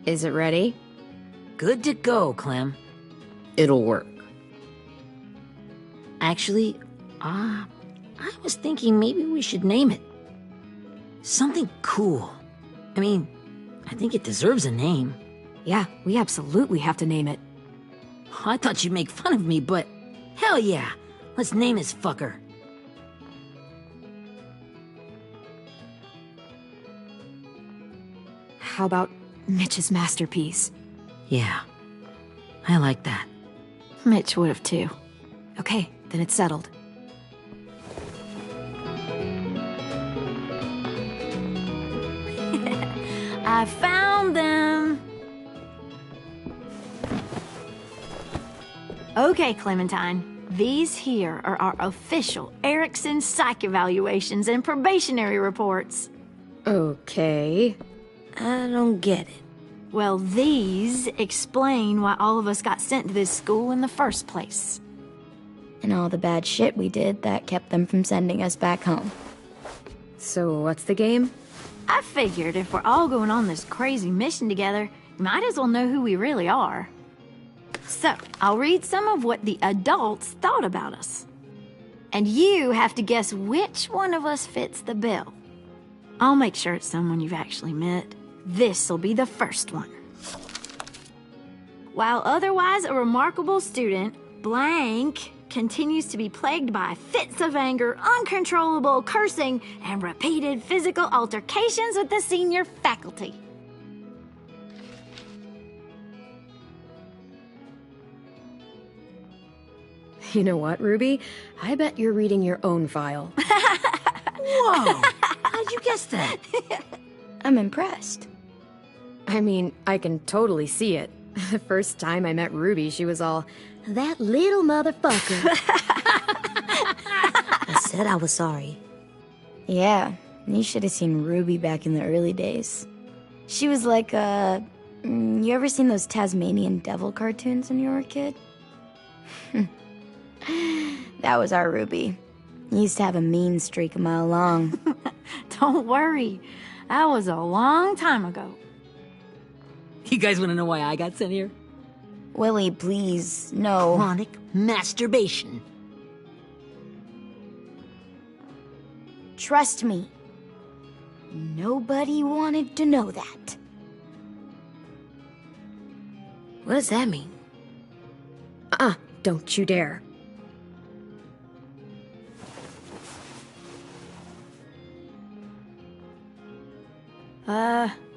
Is it ready? Good to go, Clem. It'll work. Actually, I was thinking maybe we should name it. Something cool. I mean, I think it deserves a name. Yeah, we absolutely have to name it. I thought you'd make fun of me, but hell yeah. Let's name this fucker. How about Mitch's masterpiece? Yeah, I like that. Mitch would have too. Okay, then it's settled. I found them! Okay, Clementine. These here are our official Erickson psych evaluations and probationary reports. Okay. I don't get it. Well, these explain why all of us got sent to this school in the first place. And all the bad shit we did that kept them from sending us back home. So what's the game? I figured if we're all going on this crazy mission together, you might as well know who we really are. So, I'll read some of what the adults thought about us. And you have to guess which one of us fits the bill. I'll make sure it's someone you've actually met. This'll be the first one. While otherwise a remarkable student, blank continues to be plagued by fits of anger, uncontrollable cursing, and repeated physical altercations with the senior faculty. You know what, Ruby? I bet you're reading your own file. Whoa! How'd you guess that? I'm impressed. I mean, I can totally see it. The first time I met Ruby, she was all, "That little motherfucker." I said I was sorry. Yeah, you should have seen Ruby back in the early days. She was like you ever seen those Tasmanian devil cartoons when you were a kid? That was our Ruby. He used to have a mean streak a mile long. Don't worry, that was a long time ago. You guys want to know why I got sent here? Willie, please, no. Chronic masturbation. Trust me. Nobody wanted to know that. What does that mean? Don't you dare.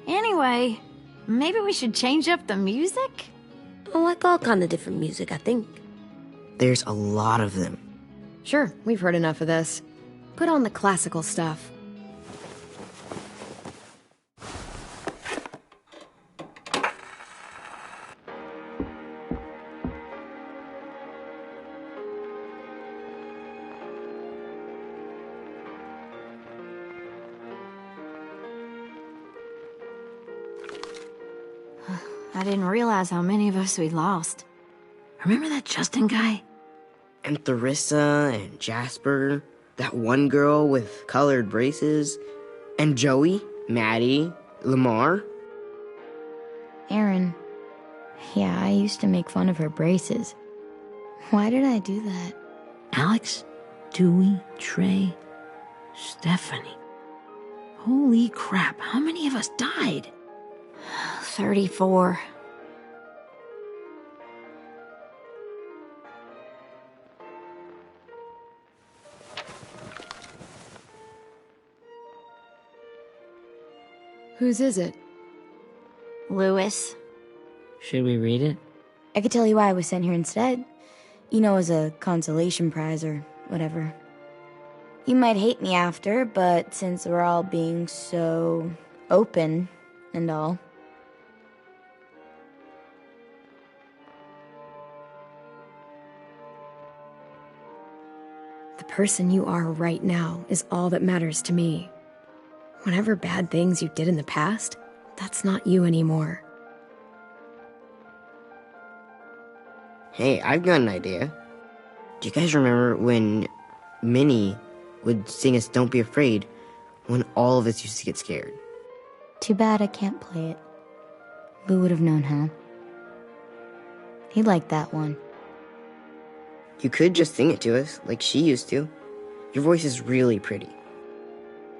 Anyway, maybe we should change up the music? I like all kind of different music, I think. There's a lot of them. Sure, we've heard enough of this. Put on the classical stuff. I didn't realize how many of us we'd lost. Remember that Justin guy? And Theresa and Jasper, that one girl with colored braces, and Joey, Maddie, Lamar. Aaron. Yeah, I used to make fun of her braces. Why did I do that? Alex, Dewey, Trey, Stephanie. Holy crap, how many of us died? 34. Whose is it? Lewis. Should we read it? I could tell you why I was sent here instead. You know, as a consolation prize or whatever. You might hate me after, but since we're all being so open and all. The person you are right now is all that matters to me. Whatever bad things you did in the past, that's not you anymore. Hey, I've got an idea. Do you guys remember when Minnie would sing us Don't Be Afraid when all of us used to get scared? Too bad I can't play it. Lou would have known how. He liked that one. You could just sing it to us, like she used to. Your voice is really pretty.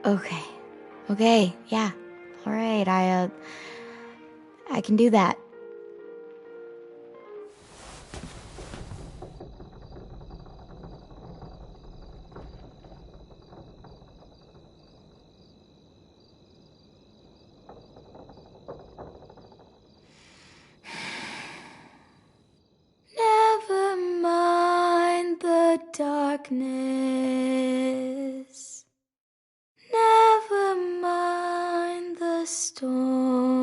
Okay, yeah. Alright, I can do that. Never mind the darkness. Never mind the storm.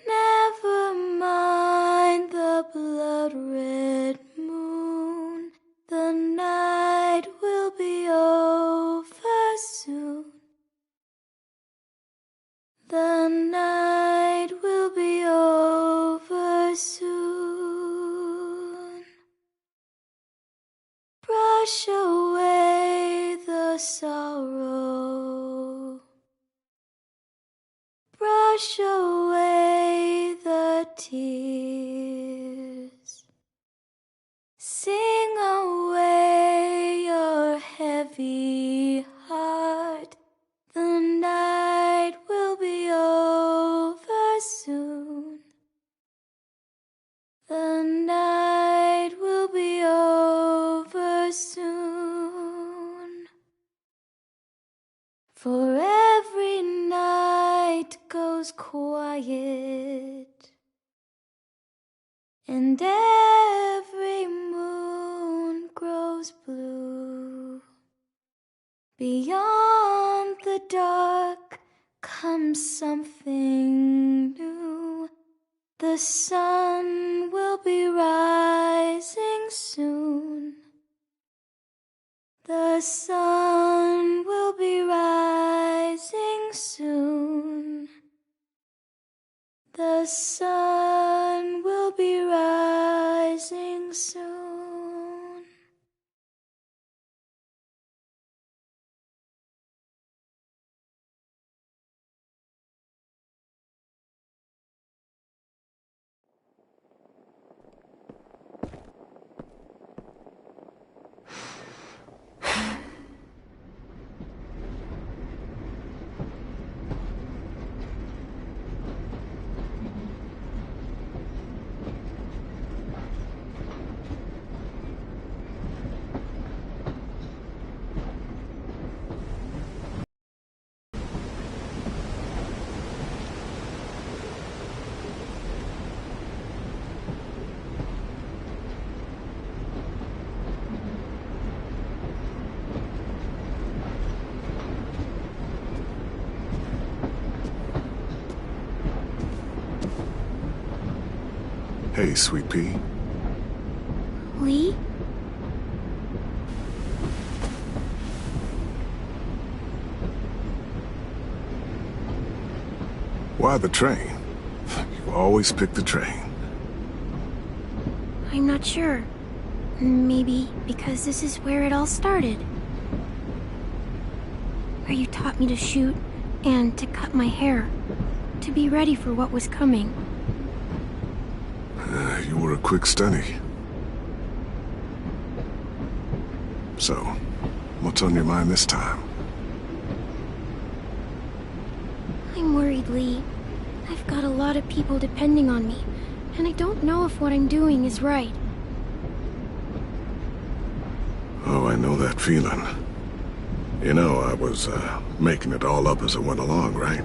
Never mind the blood-red moon. The night will be over soon. The night will be over soon. Brush away the sorrow. Brush away the tears. Sing away your heavy heart. The night will be over soon. The night will be over soon. For every night goes quiet, and every moon grows blue. Beyond the dark comes something new. The sun will be rising soon. The sun will be rising soon. The sun will be rising soon. Hey, Sweet Pea. Lee? Why the train? You always pick the train. I'm not sure. Maybe because this is where it all started. Where you taught me to shoot and to cut my hair. To be ready for what was coming. You were a quick study. So, what's on your mind this time? I'm worried, Lee. I've got a lot of people depending on me, and I don't know if what I'm doing is right. Oh, I know that feeling. You know, I was, making it all up as I went along, right?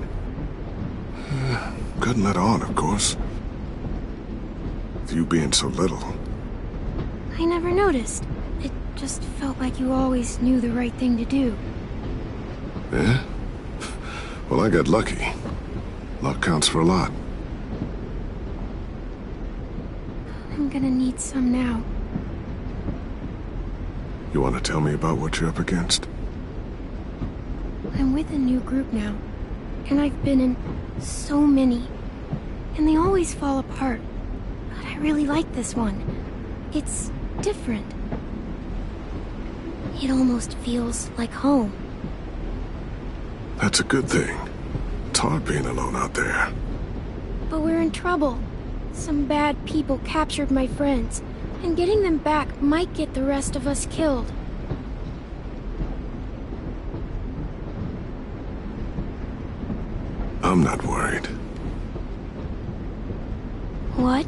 Couldn't let on, of course. With you being so little. I never noticed. It just felt like you always knew the right thing to do. Yeah? Well, I got lucky. Luck counts for a lot. I'm gonna need some now. You want to tell me about what you're up against? I'm with a new group now, and I've been in so many, and they always fall apart. But I really like this one. It's different. It almost feels like home. That's a good thing. It's hard being alone out there. But we're in trouble. Some bad people captured my friends, and getting them back might get the rest of us killed. I'm not worried. What?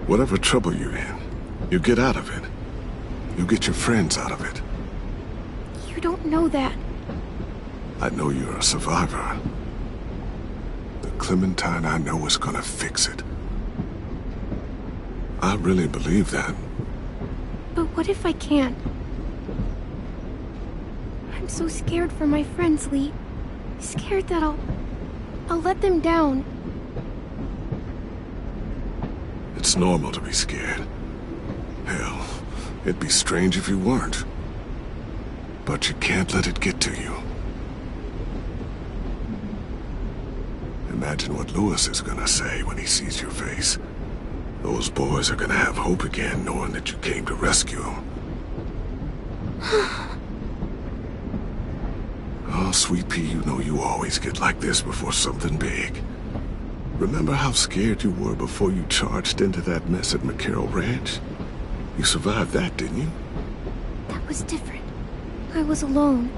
Whatever trouble you're in, you get out of it. You get your friends out of it. You don't know that. I know you're a survivor. The Clementine I know is gonna fix it. I really believe that. But what if I can't? I'm so scared for my friends, Lee. Scared that I'll let them down. It's normal to be scared. Hell, it'd be strange if you weren't. But you can't let it get to you. Imagine what Lewis is gonna say when he sees your face. Those boys are gonna have hope again, knowing that you came to rescue them. Oh, Sweet Pea, you know you always get like this before something big. Remember how scared you were before you charged into that mess at McCarroll Ranch? You survived that, didn't you? That was different. I was alone.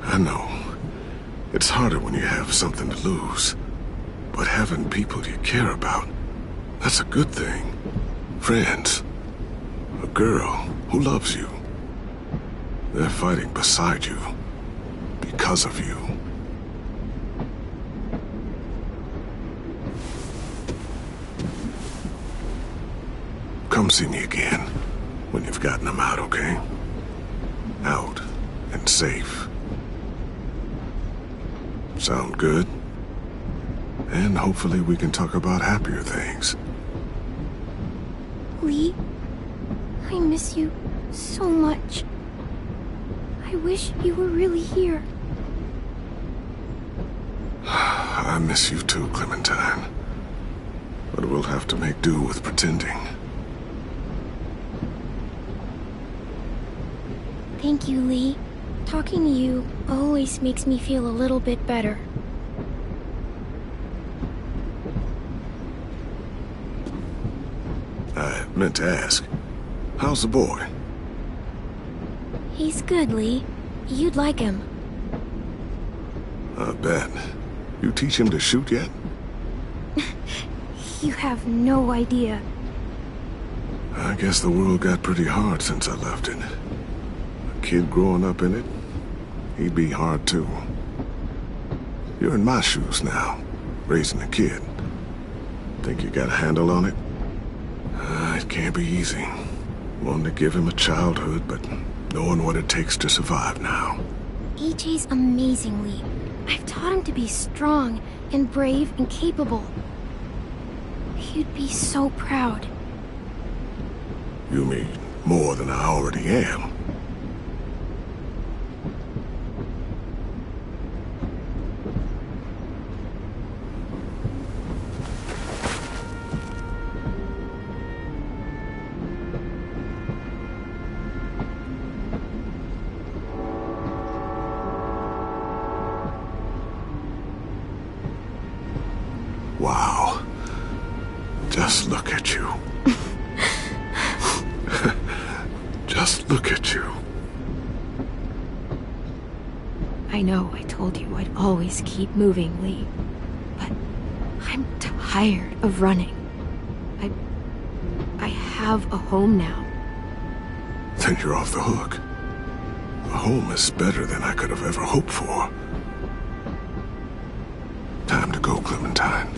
I know. It's harder when you have something to lose. But having people you care about, that's a good thing. Friends. A girl who loves you. They're fighting beside you. Because of you. Come see me again when you've gotten them out, okay? Out and safe. Sound good? And hopefully we can talk about happier things. Lee, I miss you so much. I wish you were really here. I miss you too, Clementine. But we'll have to make do with pretending. Thank you, Lee. Talking to you always makes me feel a little bit better. I meant to ask, how's the boy? He's good, Lee. You'd like him. I bet. You teach him to shoot yet? You have no idea. I guess the world got pretty hard since I left it. A kid growing up in it, he'd be hard too. You're in my shoes now, raising a kid. Think you got a handle on it? It can't be easy. Wanting to give him a childhood, but knowing what it takes to survive now. AJ's amazing, Lee. I've taught him to be strong and brave and capable. He'd be so proud. You mean more than I already am? Wow. Just look at you. Just look at you. I know I told you I'd always keep moving, Lee. But I'm tired of running. I have a home now. Then you're off the hook. A home is better than I could have ever hoped for. Time to go, Clementine.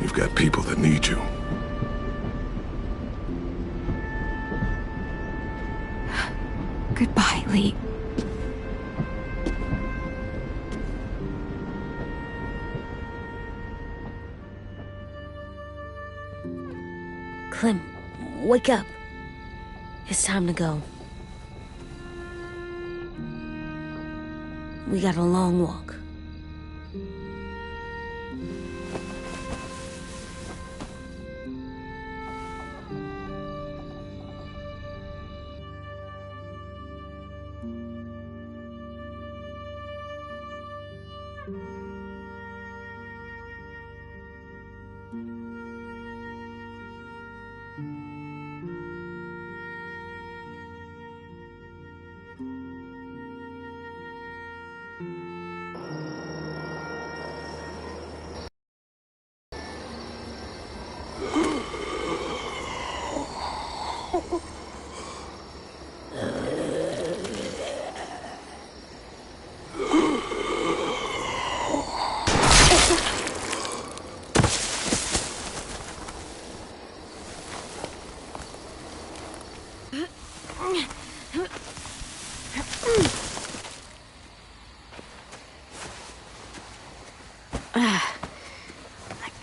You've got people that need you. Goodbye, Lee. Clem, wake up. It's time to go. We got a long walk.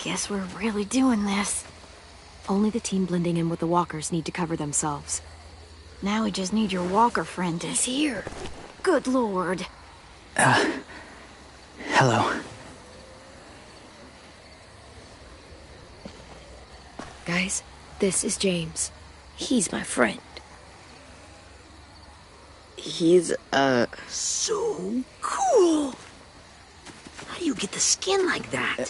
Guess we're really doing this. Only the team blending in with the walkers need to cover themselves. Now we just need your walker friend to... He's here. Good lord. Hello. Guys, this is James. He's my friend. He's, So cool! How do you get the skin like that?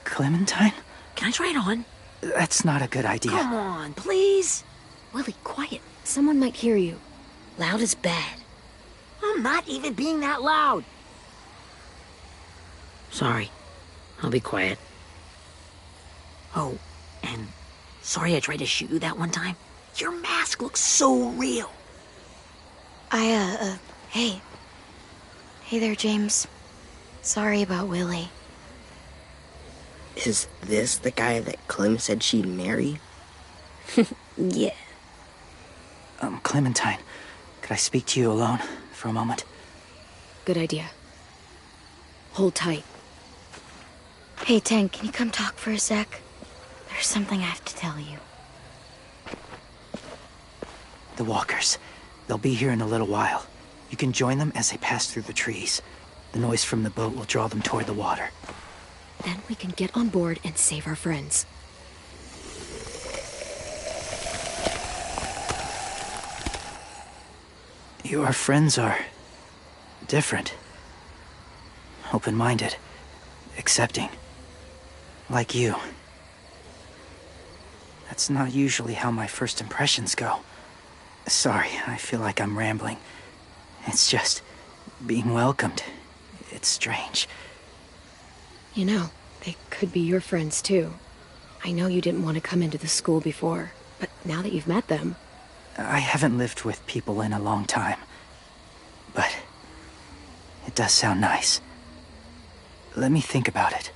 Clementine? Can I try it on? That's not a good idea. Come on, please. Willie, quiet. Someone might hear you. Loud is bad. I'm not even being that loud. Sorry. I'll be quiet. Oh, and sorry I tried to shoot you that one time. Your mask looks so real. Hey. Hey there, James. Sorry about Willie. is this the guy that Clem said she'd marry? Yeah. Clementine, could I speak to you alone for a moment? Good idea. Hold tight. Hey, Tank, can you come talk for a sec? There's something I have to tell you. The walkers. They'll be here in a little while. You can join them as they pass through the trees. The noise from the boat will draw them toward the water. Then we can get on board and save our friends. Your friends are different. Open-minded. Accepting. Like you. That's not usually how my first impressions go. Sorry, I feel like I'm rambling. It's just being welcomed. It's strange. You know, they could be your friends too. I know you didn't want to come into the school before, but now that you've met them... I haven't lived with people in a long time. But it does sound nice. Let me think about it.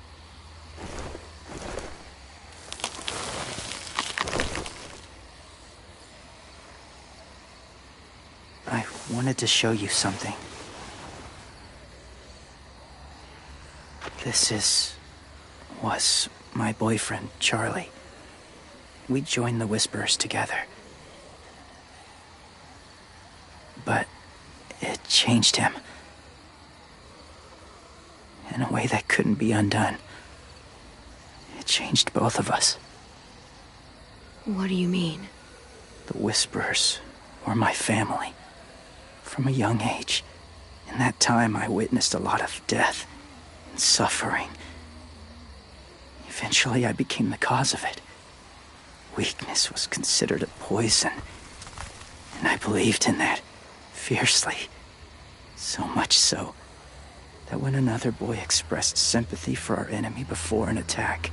I wanted to show you something. This was my boyfriend, Charlie. We joined the Whisperers together. But it changed him. In a way that couldn't be undone. It changed both of us. What do you mean? The Whisperers were my family. From a young age. In that time, I witnessed a lot of death and suffering. Eventually, I became the cause of it. Weakness was considered a poison. And I believed in that fiercely. So much so that when another boy expressed sympathy for our enemy before an attack,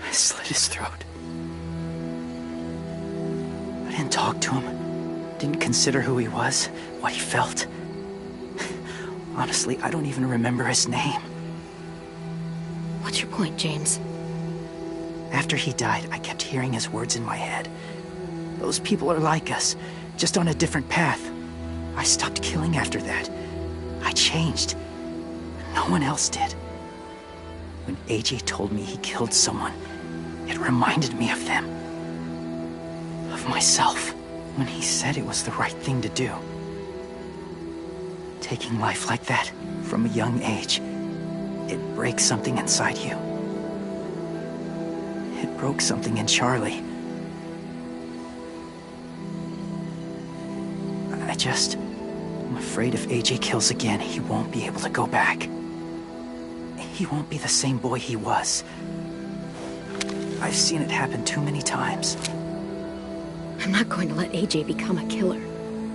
I slit his throat. I didn't talk to him. Didn't consider who he was, what he felt. Honestly, I don't even remember his name. What's your point, James? After he died, I kept hearing his words in my head. Those people are like us, just on a different path. I stopped killing after that. I changed. No one else did. When AJ told me he killed someone, it reminded me of them. Of myself. When he said it was the right thing to do. Taking life like that, from a young age, it breaks something inside you. It broke something in Charlie. I'm afraid if AJ kills again, he won't be able to go back. He won't be the same boy he was. I've seen it happen too many times. I'm not going to let AJ become a killer.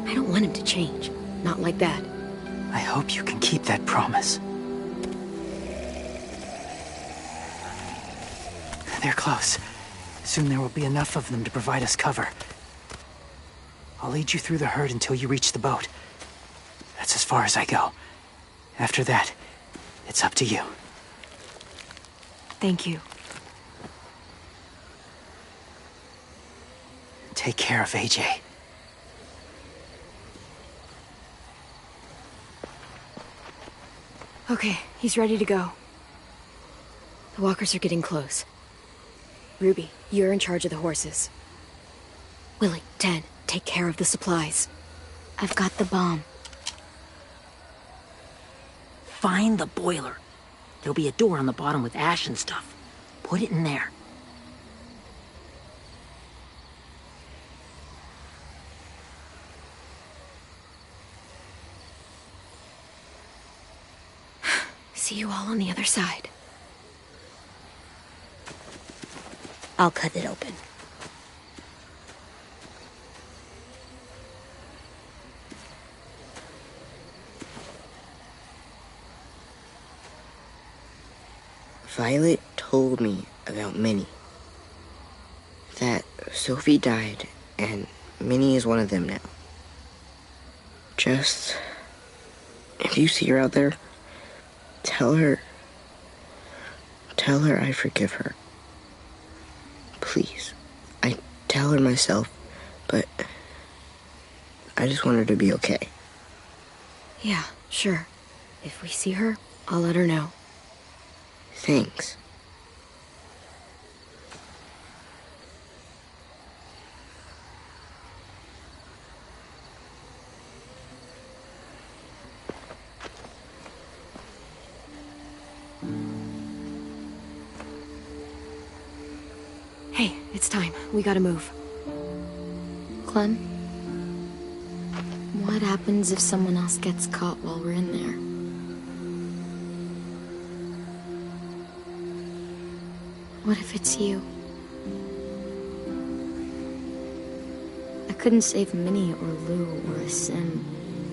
I don't want him to change. Not like that. I hope you can keep that promise. They're close. Soon there will be enough of them to provide us cover. I'll lead you through the herd until you reach the boat. That's as far as I go. After that, it's up to you. Thank you. Take care of AJ. Okay, he's ready to go. The walkers are getting close. Ruby, you're in charge of the horses. Willie, Ted, take care of the supplies. I've got the bomb. Find the boiler. There'll be a door on the bottom with ash and stuff. Put it in there. See you all on the other side. I'll cut it open. Violet told me about Minnie. That Sophie died, and Minnie is one of them now. Just... if you see her out there, tell her I forgive her. Please. I tell her myself, but I just want her to be okay. Yeah, sure. If we see her, I'll let her know. Thanks. Hey, it's time. We gotta move. Clem? What happens if someone else gets caught while we're in there? What if it's you? I couldn't save Minnie or Lou or Asim,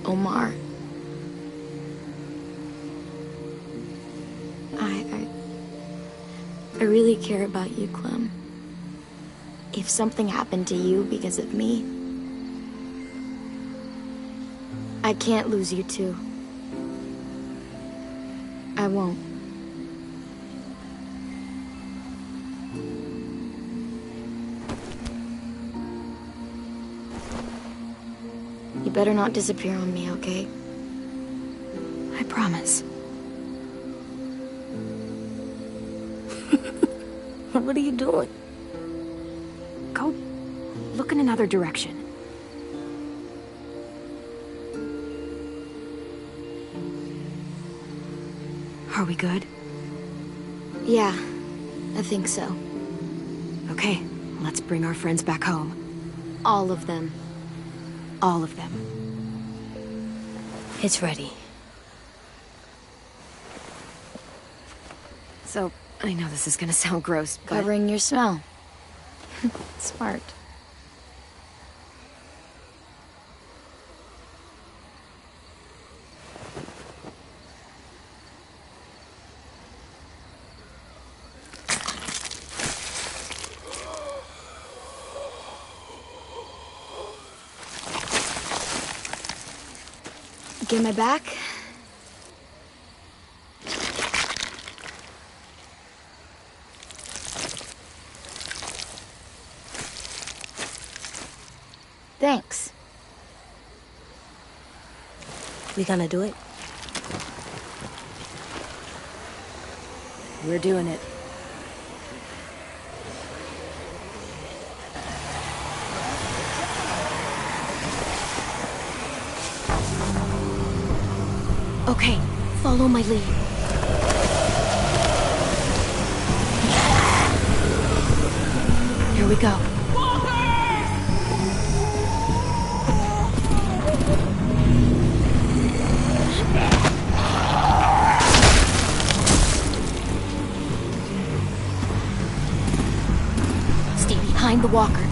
Omar. I really care about you, Clem. If something happened to you because of me, I can't lose you too. I won't. You better not disappear on me, okay? I promise. What are you doing? Go look in another direction. Are we good? Yeah, I think so. Okay, let's bring our friends back home. All of them. All of them. It's ready. So, I know this is gonna sound gross, but... Covering your smell. Smart. Get my back? Thanks. We gonna do it? We're doing it. Okay, follow my lead. Here we go. Stay behind the walker.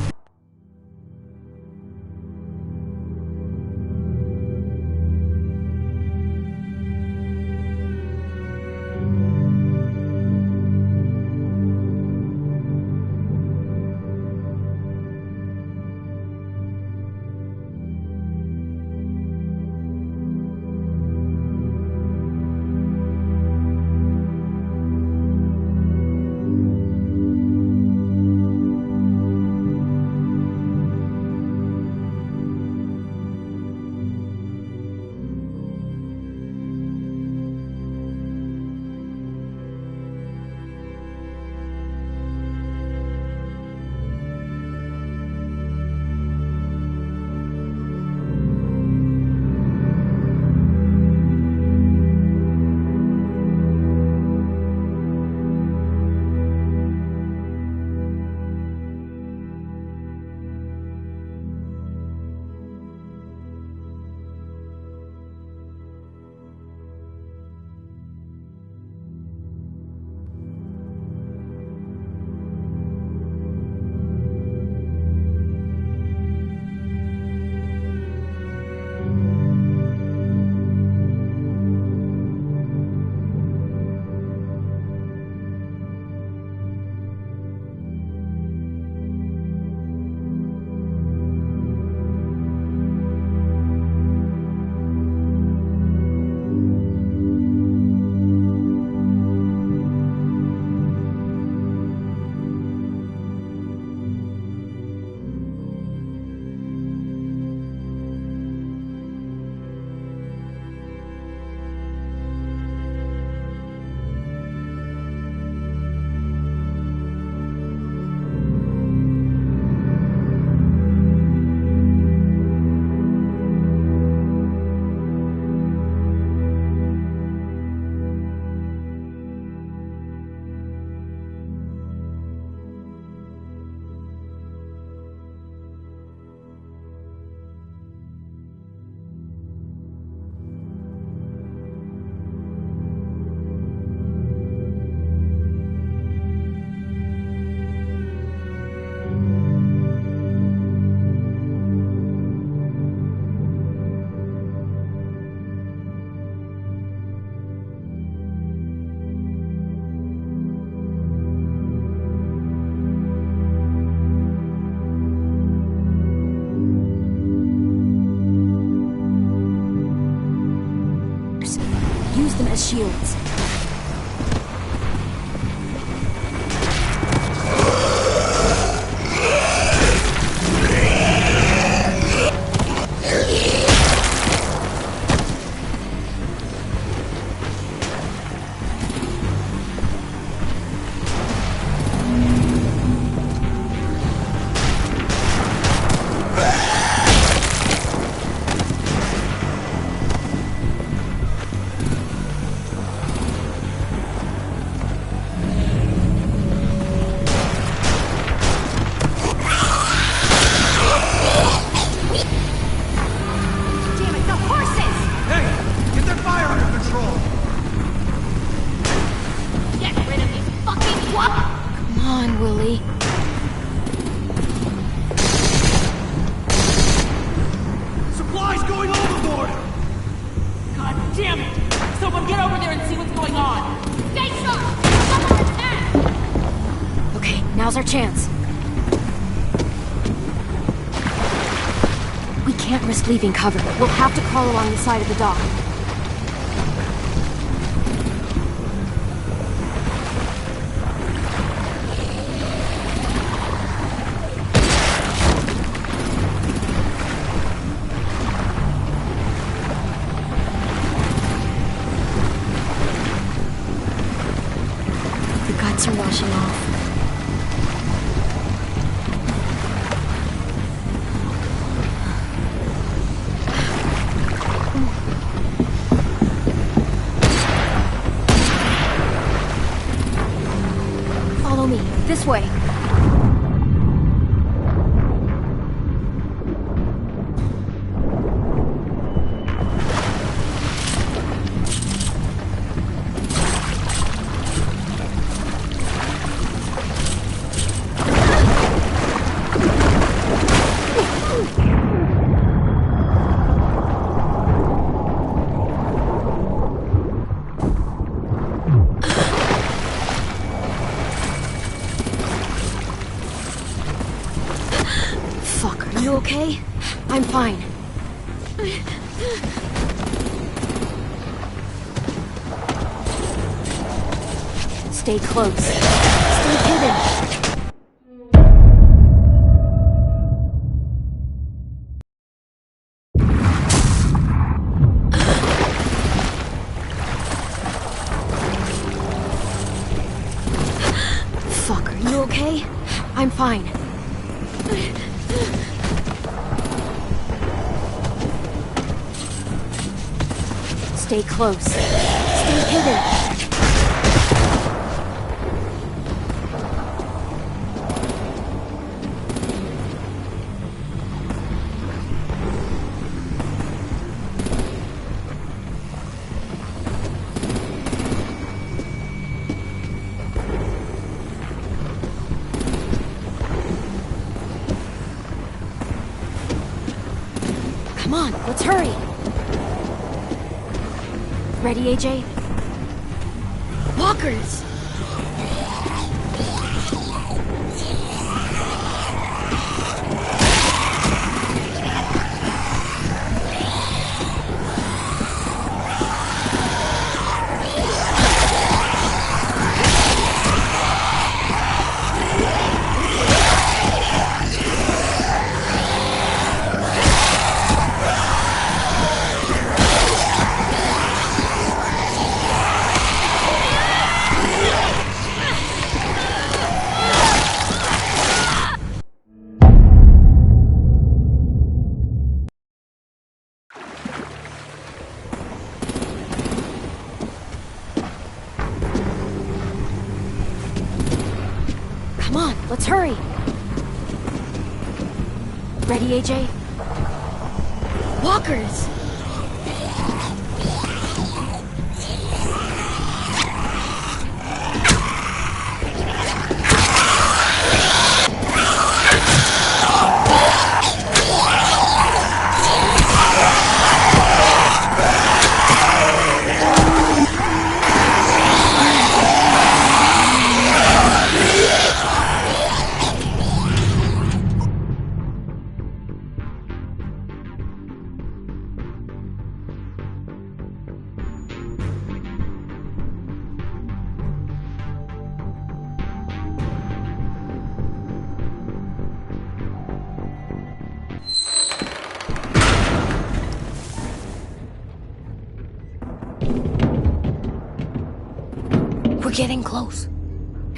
use them as shields. Now's our chance. We can't risk leaving cover. We'll have to crawl along the side of the dock. The guts are washing off. This way. You okay? I'm fine. Stay close. Stay hidden. Fuck, are you okay? I'm fine. Stay close. Stay hidden. Come on, let's hurry. Ready, AJ? Walkers! Come on, let's hurry. Ready, AJ? Walkers! We're getting close.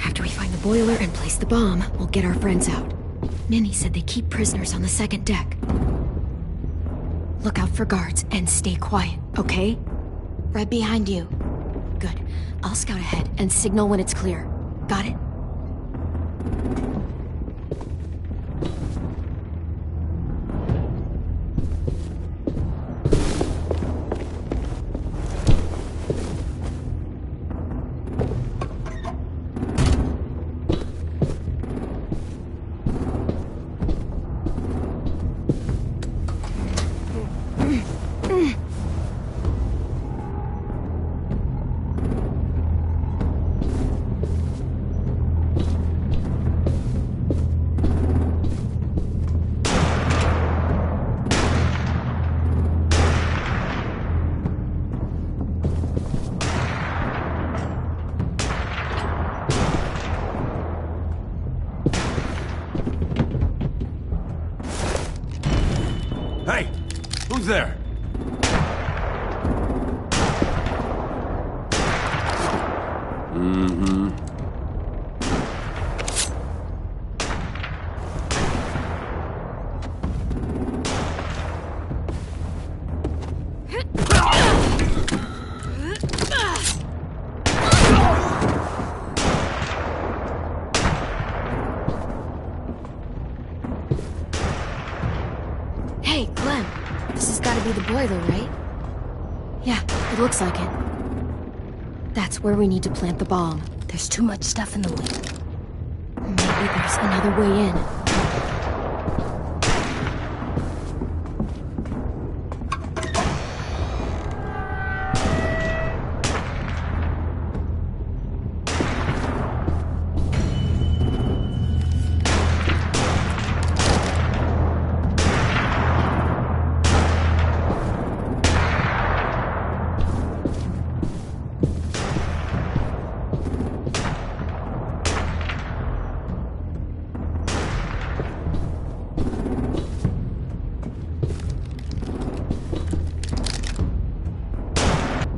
After we find the boiler and place the bomb, we'll get our friends out. Minnie said they keep prisoners on the second deck. Look out for guards and stay quiet, okay? Right behind you. Good. I'll scout ahead and signal when it's clear. Got it? Hey! Who's there? Hey, Clem. This has got to be the boiler, right? Yeah, it looks like it. That's where we need to plant the bomb. There's too much stuff in the way. Maybe there's another way in.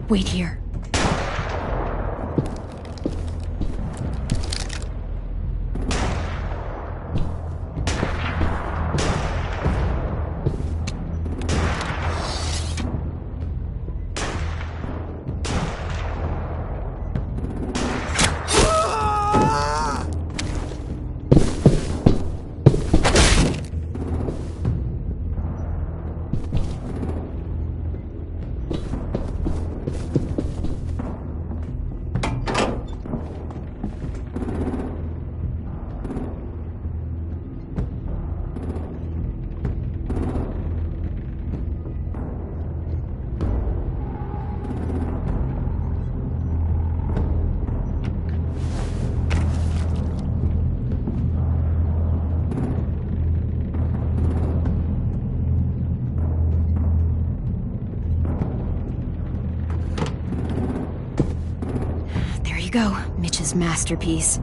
Wait here. Go, Mitch's masterpiece.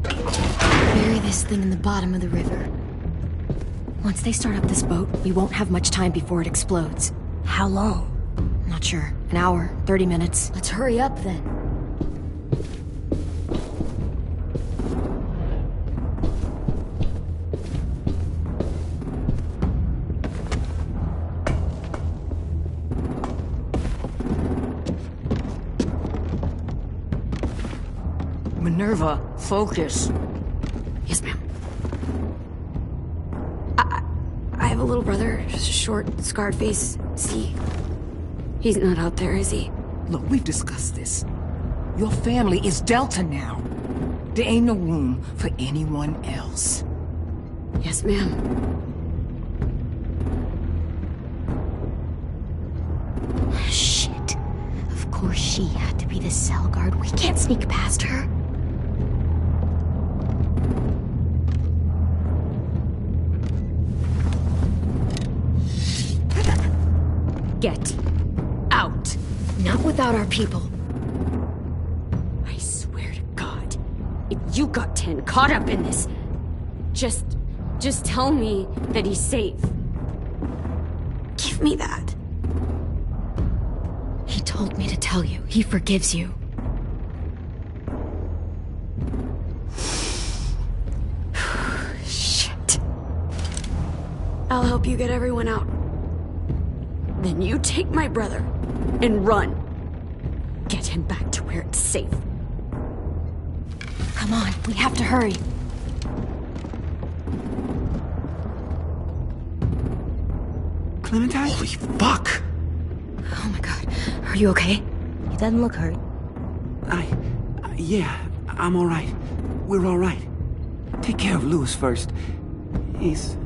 Bury this thing in the bottom of the river. Once they start up this boat, we won't have much time before it explodes. How long? Not sure. An hour, 30 minutes. Let's hurry up then. Minerva, focus. Yes, ma'am. I have a little brother, short, scarred face. See? He's not out there, is he? Look, we've discussed this. Your family is Delta now. There ain't no room for anyone else. Yes, ma'am. Shit. Of course she had to be the cell guard. We can't sneak past her. Get out. Not without our people. I swear to God, if you got 10 caught up in this, just tell me that he's safe. Give me that. He told me to tell you. He forgives you. help you get everyone out. Then you take my brother and run. Get him back to where it's safe. Come on, we have to hurry. Clementine? Holy fuck! Oh my god, are you okay? He doesn't look hurt. Yeah, I'm alright. We're alright. Take care of Louis first. He's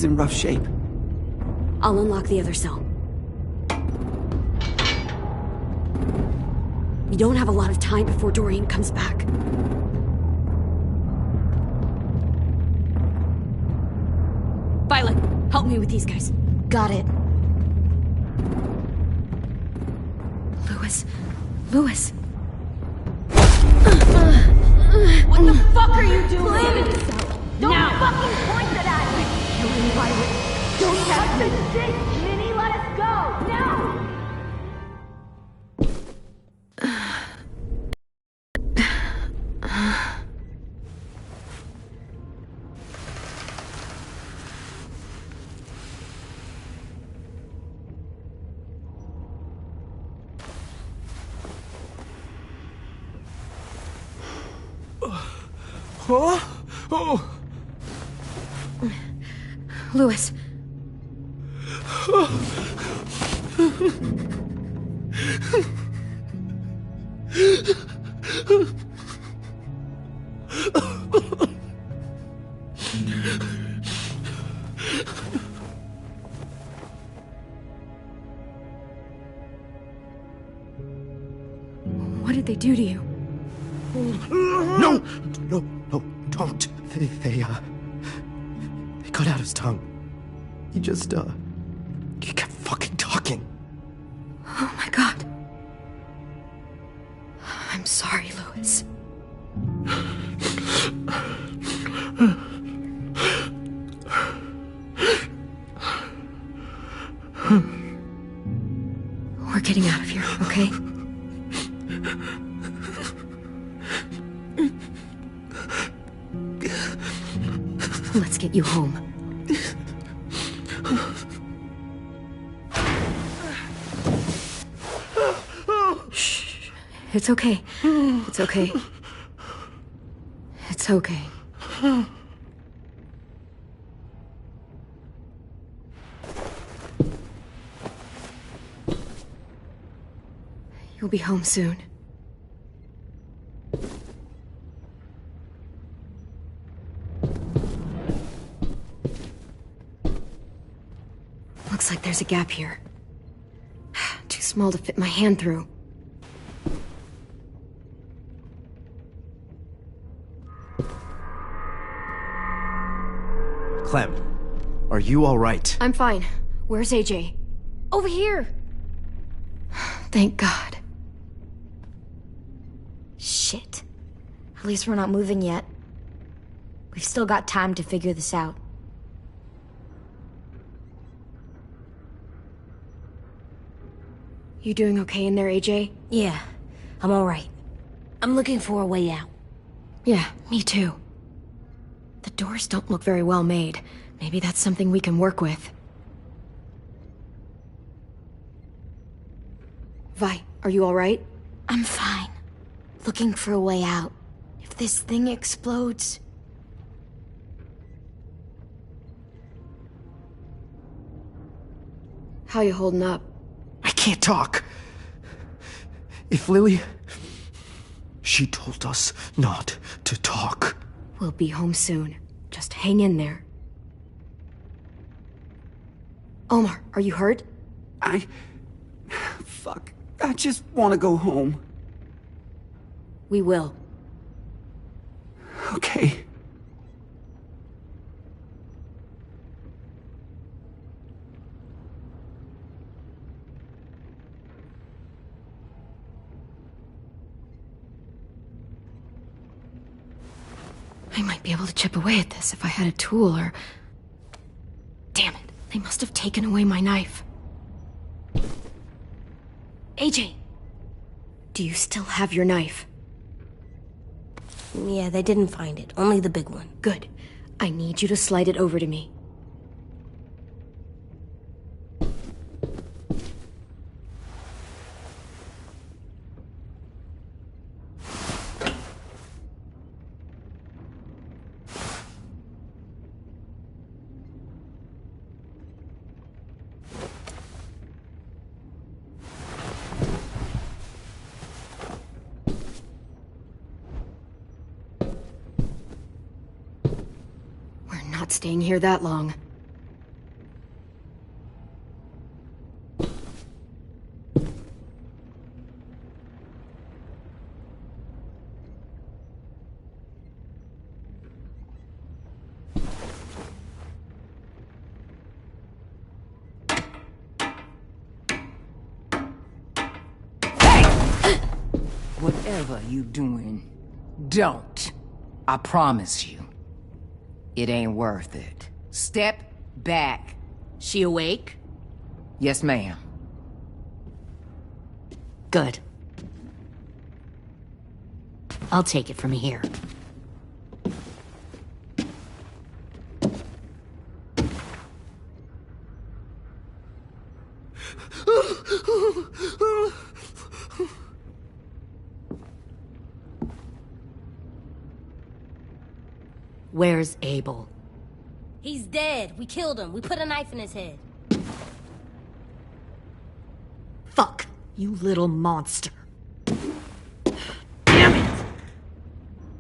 in rough shape. I'll unlock the other cell. We don't have a lot of time before Dorian comes back. Violet, help me with these guys. Got it. Louis. What the fuck are you doing? Don't fucking point that at me! Killing Violet. Don't have to shit, Minnie, let us go! Now! Huh? Oh. Louis. What did they do to you? No, don't. They cut out his tongue. He kept fucking talking. Oh my god. I'm sorry, Louis. We're getting out of here, okay? Let's get you home. Shh. It's okay. It's okay. It's okay. You'll be home soon. Looks like there's a gap here. Too small to fit my hand through. Clem, are you all right? I'm fine. Where's AJ? Over here! Thank God. Shit. At least we're not moving yet. We've still got time to figure this out. You doing okay in there, AJ? Yeah, I'm alright. I'm looking for a way out. Yeah, me too. The doors don't look very well made. Maybe that's something we can work with. Vi, are you alright? I'm fine. Looking for a way out. If this thing explodes... How you holding up? I can't talk. If Lily... She told us not to talk. We'll be home soon. Just hang in there. Omar, are you hurt? Fuck. I just want to go home. We will. Okay. I might be able to chip away at this if I had a tool or... Damn it, they must have taken away my knife. AJ! Do you still have your knife? Yeah, they didn't find it. Only the big one. Good. I need you to slide it over to me. not staying here that long. Whatever you doing, don't. I promise you. It ain't worth it. Step back. She awake? Yes, ma'am. Good. I'll take it from here. Where's Abel? He's dead. We killed him. We put a knife in his head. Fuck, you little monster. Damn it!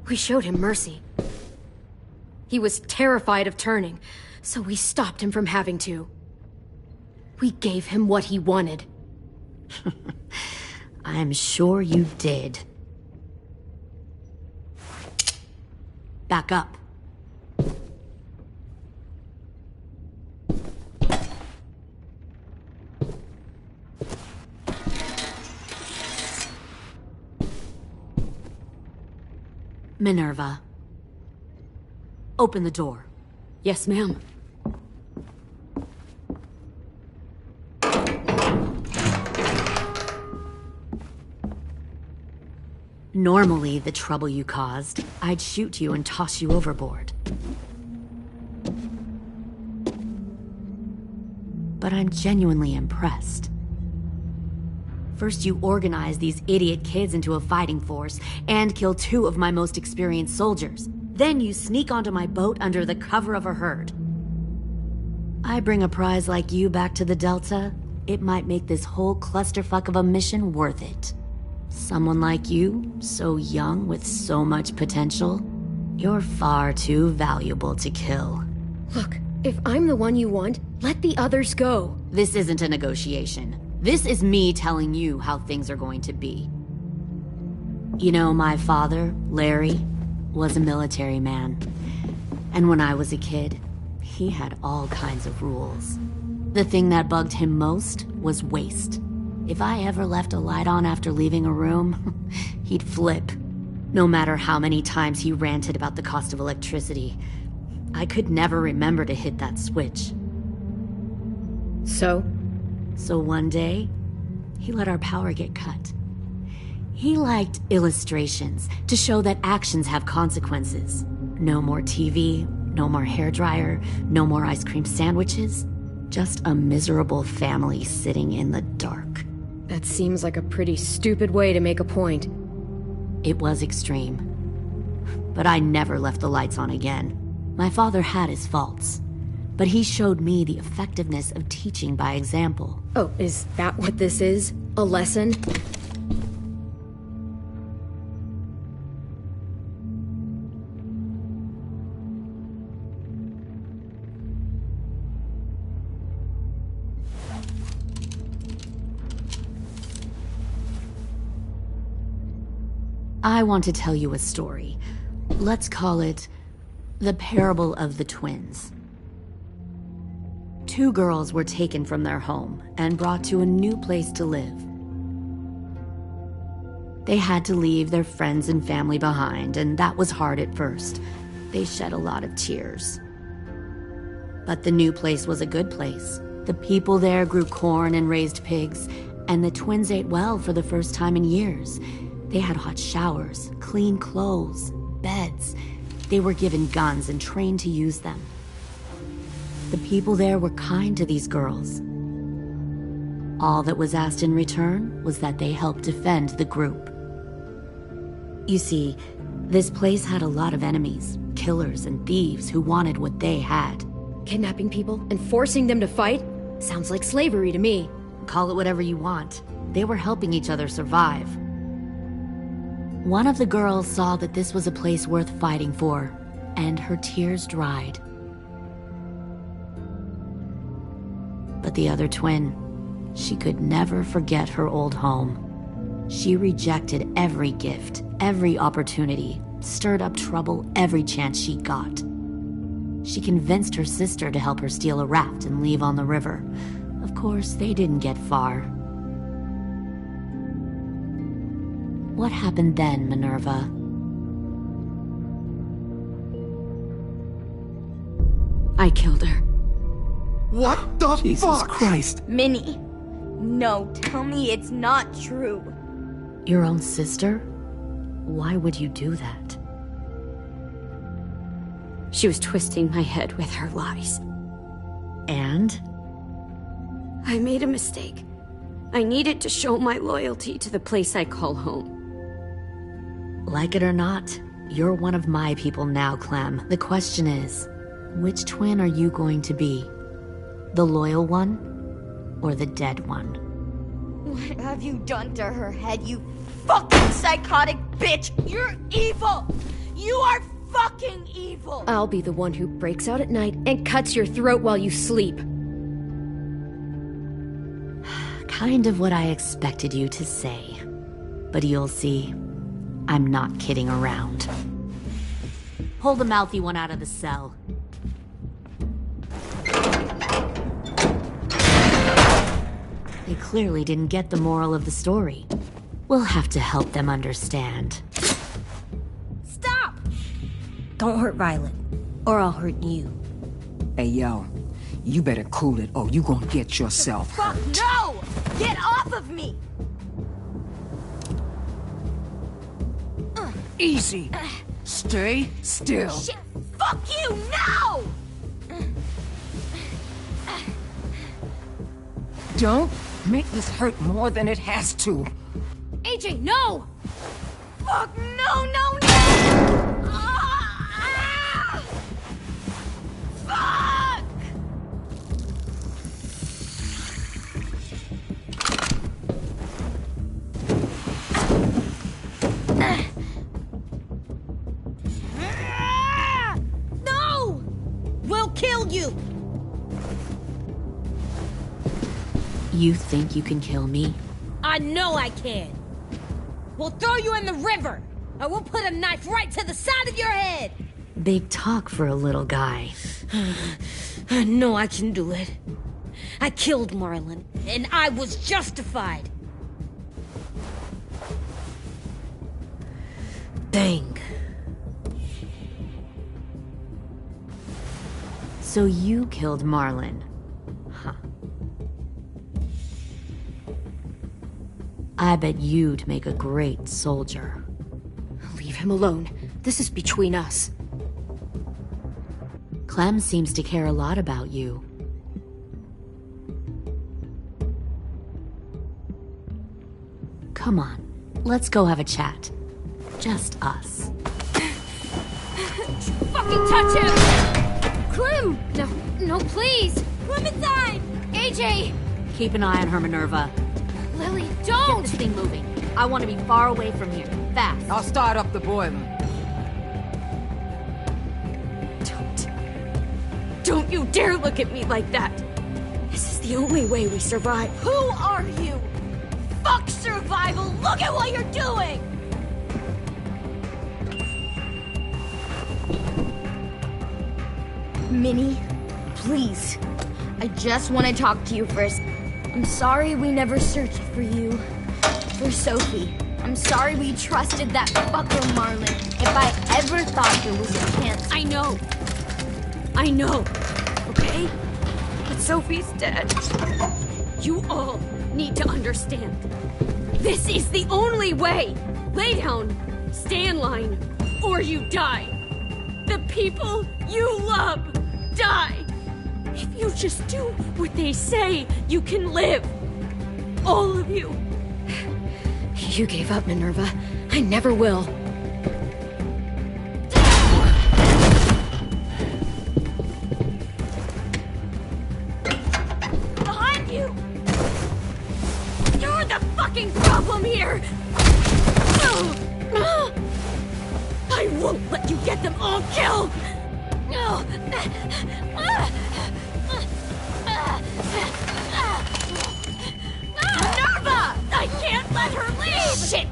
We showed him mercy. He was terrified of turning, so we stopped him from having to. We gave him what he wanted. I'm sure you did. Back up. Minerva. Open the door. Yes, ma'am. Normally, the trouble you caused, I'd shoot you and toss you overboard. But I'm genuinely impressed. First, you organize these idiot kids into a fighting force and kill 2 of my most experienced soldiers. Then you sneak onto my boat under the cover of a herd. I bring a prize like you back to the Delta, it might make this whole clusterfuck of a mission worth it. Someone like you, so young with so much potential, you're far too valuable to kill. Look, if I'm the one you want, let the others go. This isn't a negotiation. This is me telling you how things are going to be. You know, my father, Larry, was a military man. And when I was a kid, he had all kinds of rules. The thing that bugged him most was waste. If I ever left a light on after leaving a room, he'd flip. No matter how many times he ranted about the cost of electricity, I could never remember to hit that switch. So one day, he let our power get cut. He liked illustrations to show that actions have consequences. No more TV, no more hairdryer, no more ice cream sandwiches. Just a miserable family sitting in the dark. That seems like a pretty stupid way to make a point. It was extreme. But I never left the lights on again. My father had his faults, but he showed me the effectiveness of teaching by example. Oh, is that what this is? A lesson? I want to tell you a story. Let's call it the Parable of the Twins. 2 girls were taken from their home and brought to a new place to live. They had to leave their friends and family behind, and that was hard at first. They shed a lot of tears. But the new place was a good place. The people there grew corn and raised pigs, and the twins ate well for the first time in years. They had hot showers, clean clothes, beds. They were given guns and trained to use them. The people there were kind to these girls. All that was asked in return was that they help defend the group. You see, this place had a lot of enemies, killers and thieves who wanted what they had. Kidnapping people and forcing them to fight? Sounds like slavery to me. Call it whatever you want. They were helping each other survive. One of the girls saw that this was a place worth fighting for, and her tears dried. But the other twin, she could never forget her old home. She rejected every gift, every opportunity, stirred up trouble every chance she got. She convinced her sister to help her steal a raft and leave on the river. Of course, they didn't get far. What happened then, Minerva? I killed her. What the Jesus Christ? Minnie, no, tell me it's not true. Your own sister? Why would you do that? She was twisting my head with her lies. And? I made a mistake. I needed to show my loyalty to the place I call home. Like it or not, you're one of my people now, Clem. The question is, which twin are you going to be? The loyal one, or the dead one? What have you done to her head, you fucking psychotic bitch? You're evil! You are fucking evil! I'll be the one who breaks out at night and cuts your throat while you sleep. Kind of what I expected you to say. But you'll see, I'm not kidding around. Pull the mouthy one out of the cell. They clearly didn't get the moral of the story. We'll have to help them understand. Stop! Don't hurt Violet, or I'll hurt you. Hey, yo, you better cool it or you gonna get yourself Fuck hurt. no! Get off of me! Easy. Stay still. Shit! Fuck you! No! Don't make this hurt more than it has to. AJ, no! Fuck no, no, no! Ah! Fuck! No! We'll kill you! You think you can kill me? I know I can. We'll throw you in the river, or we'll put a knife right to the side of your head. Big talk for a little guy. I know I can do it. I killed Marlon, and I was justified. Dang. So you killed Marlon. Huh. I bet you'd make a great soldier. Leave him alone. This is between us. Clem seems to care a lot about you. Come on, let's go have a chat. Just us. Fucking touch him! Clem! No, please! Clementine! AJ! Keep an eye on her, Minerva. Lily, Get don't! this thing moving. I want to be far away from here. Fast. I'll start up the boiler. Don't you dare look at me like that! This is the only way we survive. Who are you? Fuck survival! Look at what you're doing! Minnie, please. I just want to talk to you first. I'm sorry we never searched for you. For Sophie. I'm sorry we trusted that fucker Marlon. If I ever thought there was a chance... I know. Okay? But Sophie's dead. You all need to understand. This is the only way. Lay down, stay in line, or you die. The people you love die. If you just do what they say, you can live. All of you. You gave up, Minerva. I never will. Behind you! You're the fucking problem here! I won't let you get them all killed! I can't let her leave! Shit!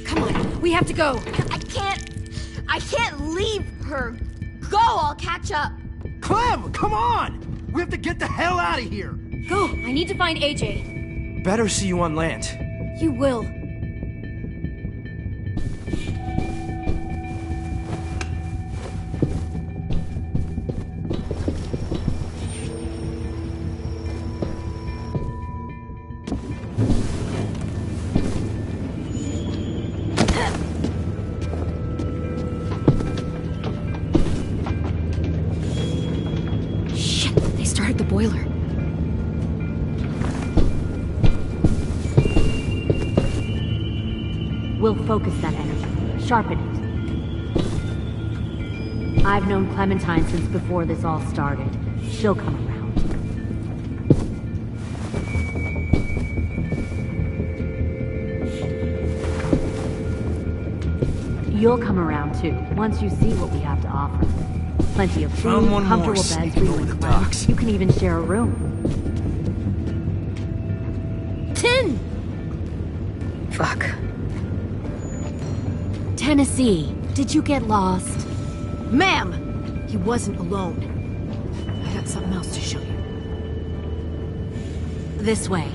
Come on, we have to go. I can't leave her. Go, I'll catch up. Clem, come on! We have to get the hell out of here! Go, I need to find AJ. Better see you on land. You will. The boiler. We'll focus that energy, sharpen it. I've known Clementine since before this all started. She'll come around. You'll come around too, once you see what we have to offer. Plenty of food, comfortable beds for you and Clem. You can even share a room. 10! Fuck. Tennessee, did you get lost? Ma'am! He wasn't alone. I got something else to show you. This way.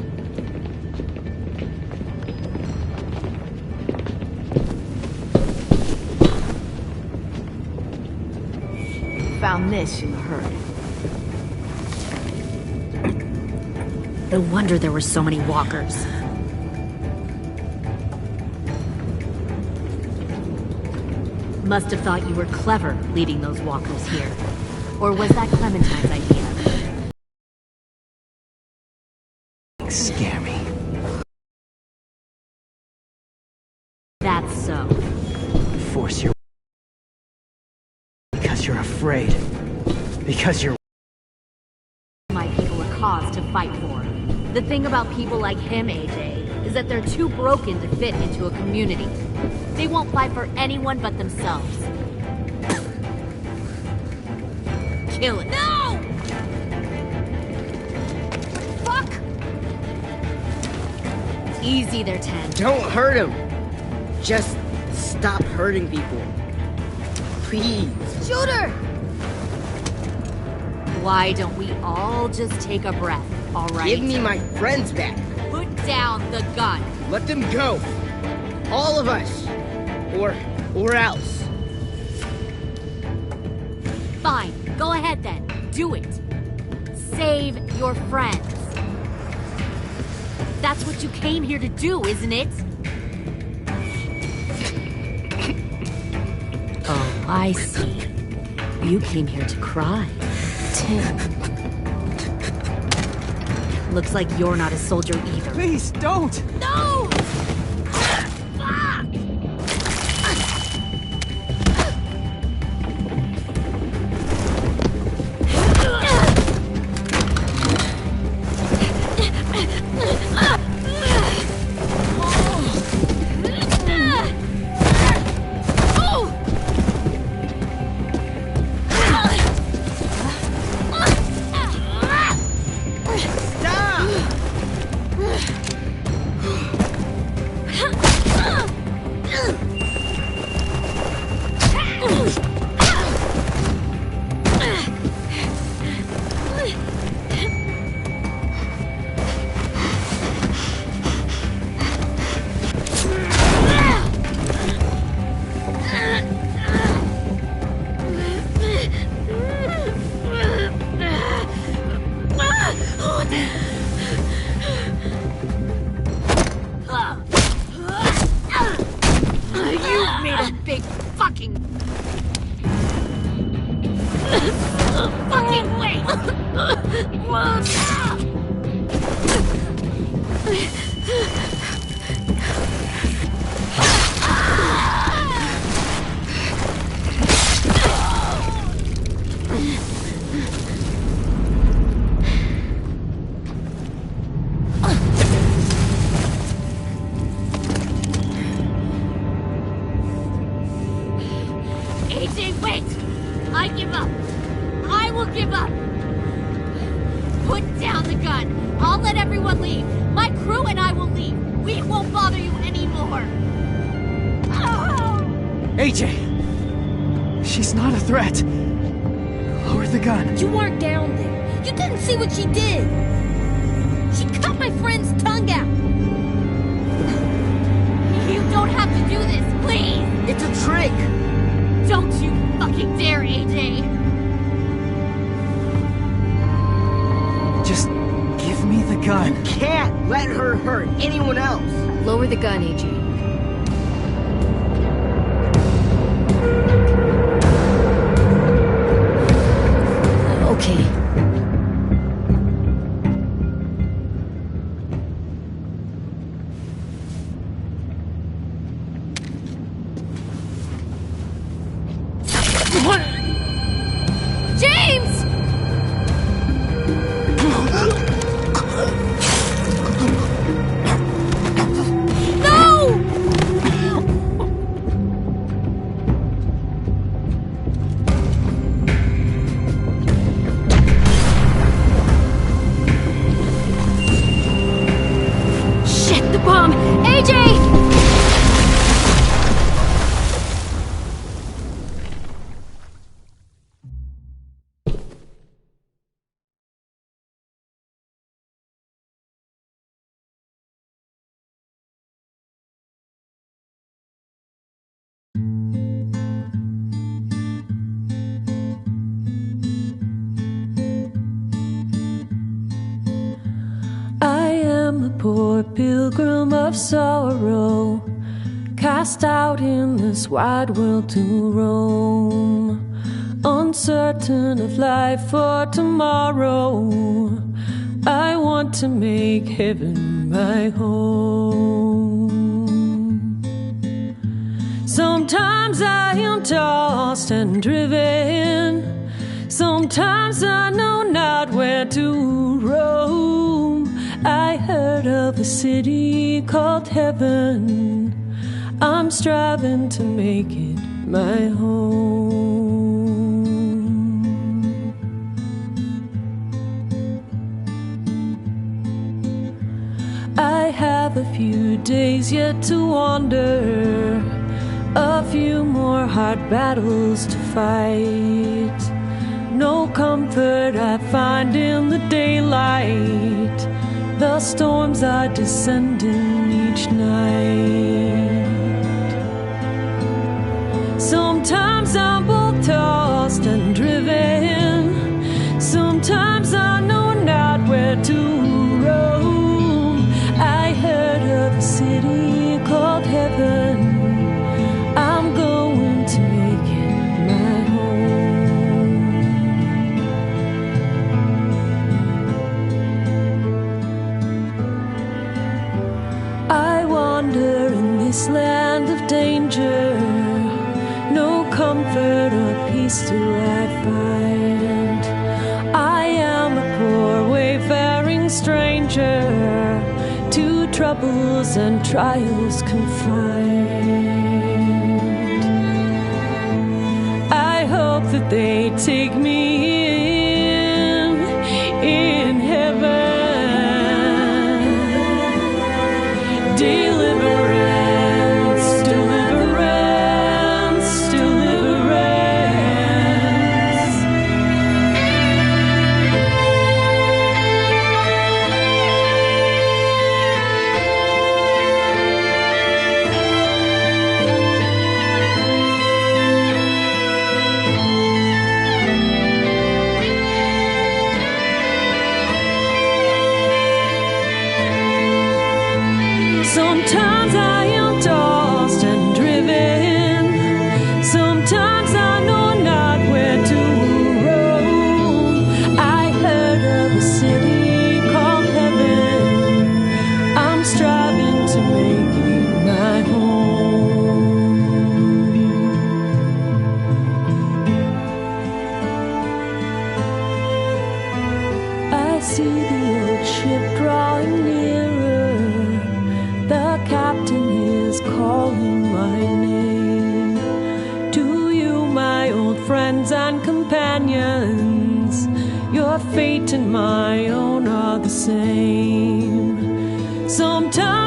Found this in the herd. No wonder there were so many walkers. Must have thought you were clever leading those walkers here. Or was that Clementine's idea? Scare me. That's so. Force your... Because you're afraid. Because you're... My people a cause to fight for. The thing about people like him, AJ, is that they're too broken to fit into a community. They won't fight for anyone but themselves. Kill it. No! Fuck! Easy there, 10. Don't hurt him. Just stop hurting people. Please. Shoot her! Why don't we all just take a breath, all right? Give me my friends back. Put down the gun. Let them go. All of us. Or else. Fine. Go ahead then. Do it. Save your friends. That's what you came here to do, isn't it? Oh, I see. You came here to cry. Tim. Looks like you're not a soldier either. Please, don't! No! bother you anymore. AJ! She's not a threat. Lower the gun. You weren't down there. You didn't see what she did. She cut my friend's tongue out. You don't have to do this, please. It's a trick. Don't you fucking dare, AJ. Just give me the gun. You can't let her hurt anyone else. Lower the gun, AJ. Okay. James! Bomb! AJ! Poor pilgrim of sorrow, cast out in this wide world to roam, uncertain of life for tomorrow. I want to make heaven my home. Sometimes I am tossed and driven, sometimes I know not where to roam. I heard of a city called heaven. I'm striving to make it my home. I have a few days yet to wander, a few more hard battles to fight. No comfort I find in the daylight. The storms are descending each night. Sometimes I'm both tossed and driven, sometimes I know not where to roam. I heard of a city called heaven. I'm going to make it my home. I wander in this land of danger, no comfort or peace do I find. I am a poor wayfaring stranger, to troubles and trials confined. I hope that they take me in heaven. Deliverance, deliverance, deliverance. Sometimes I am tossed and driven, sometimes I know not where to roam. I heard of a city called heaven. I'm striving to make it my home. I see the old ship drawing nearer. The captain is calling my name. To you, my old friends and companions, your fate and my own are the same. Sometimes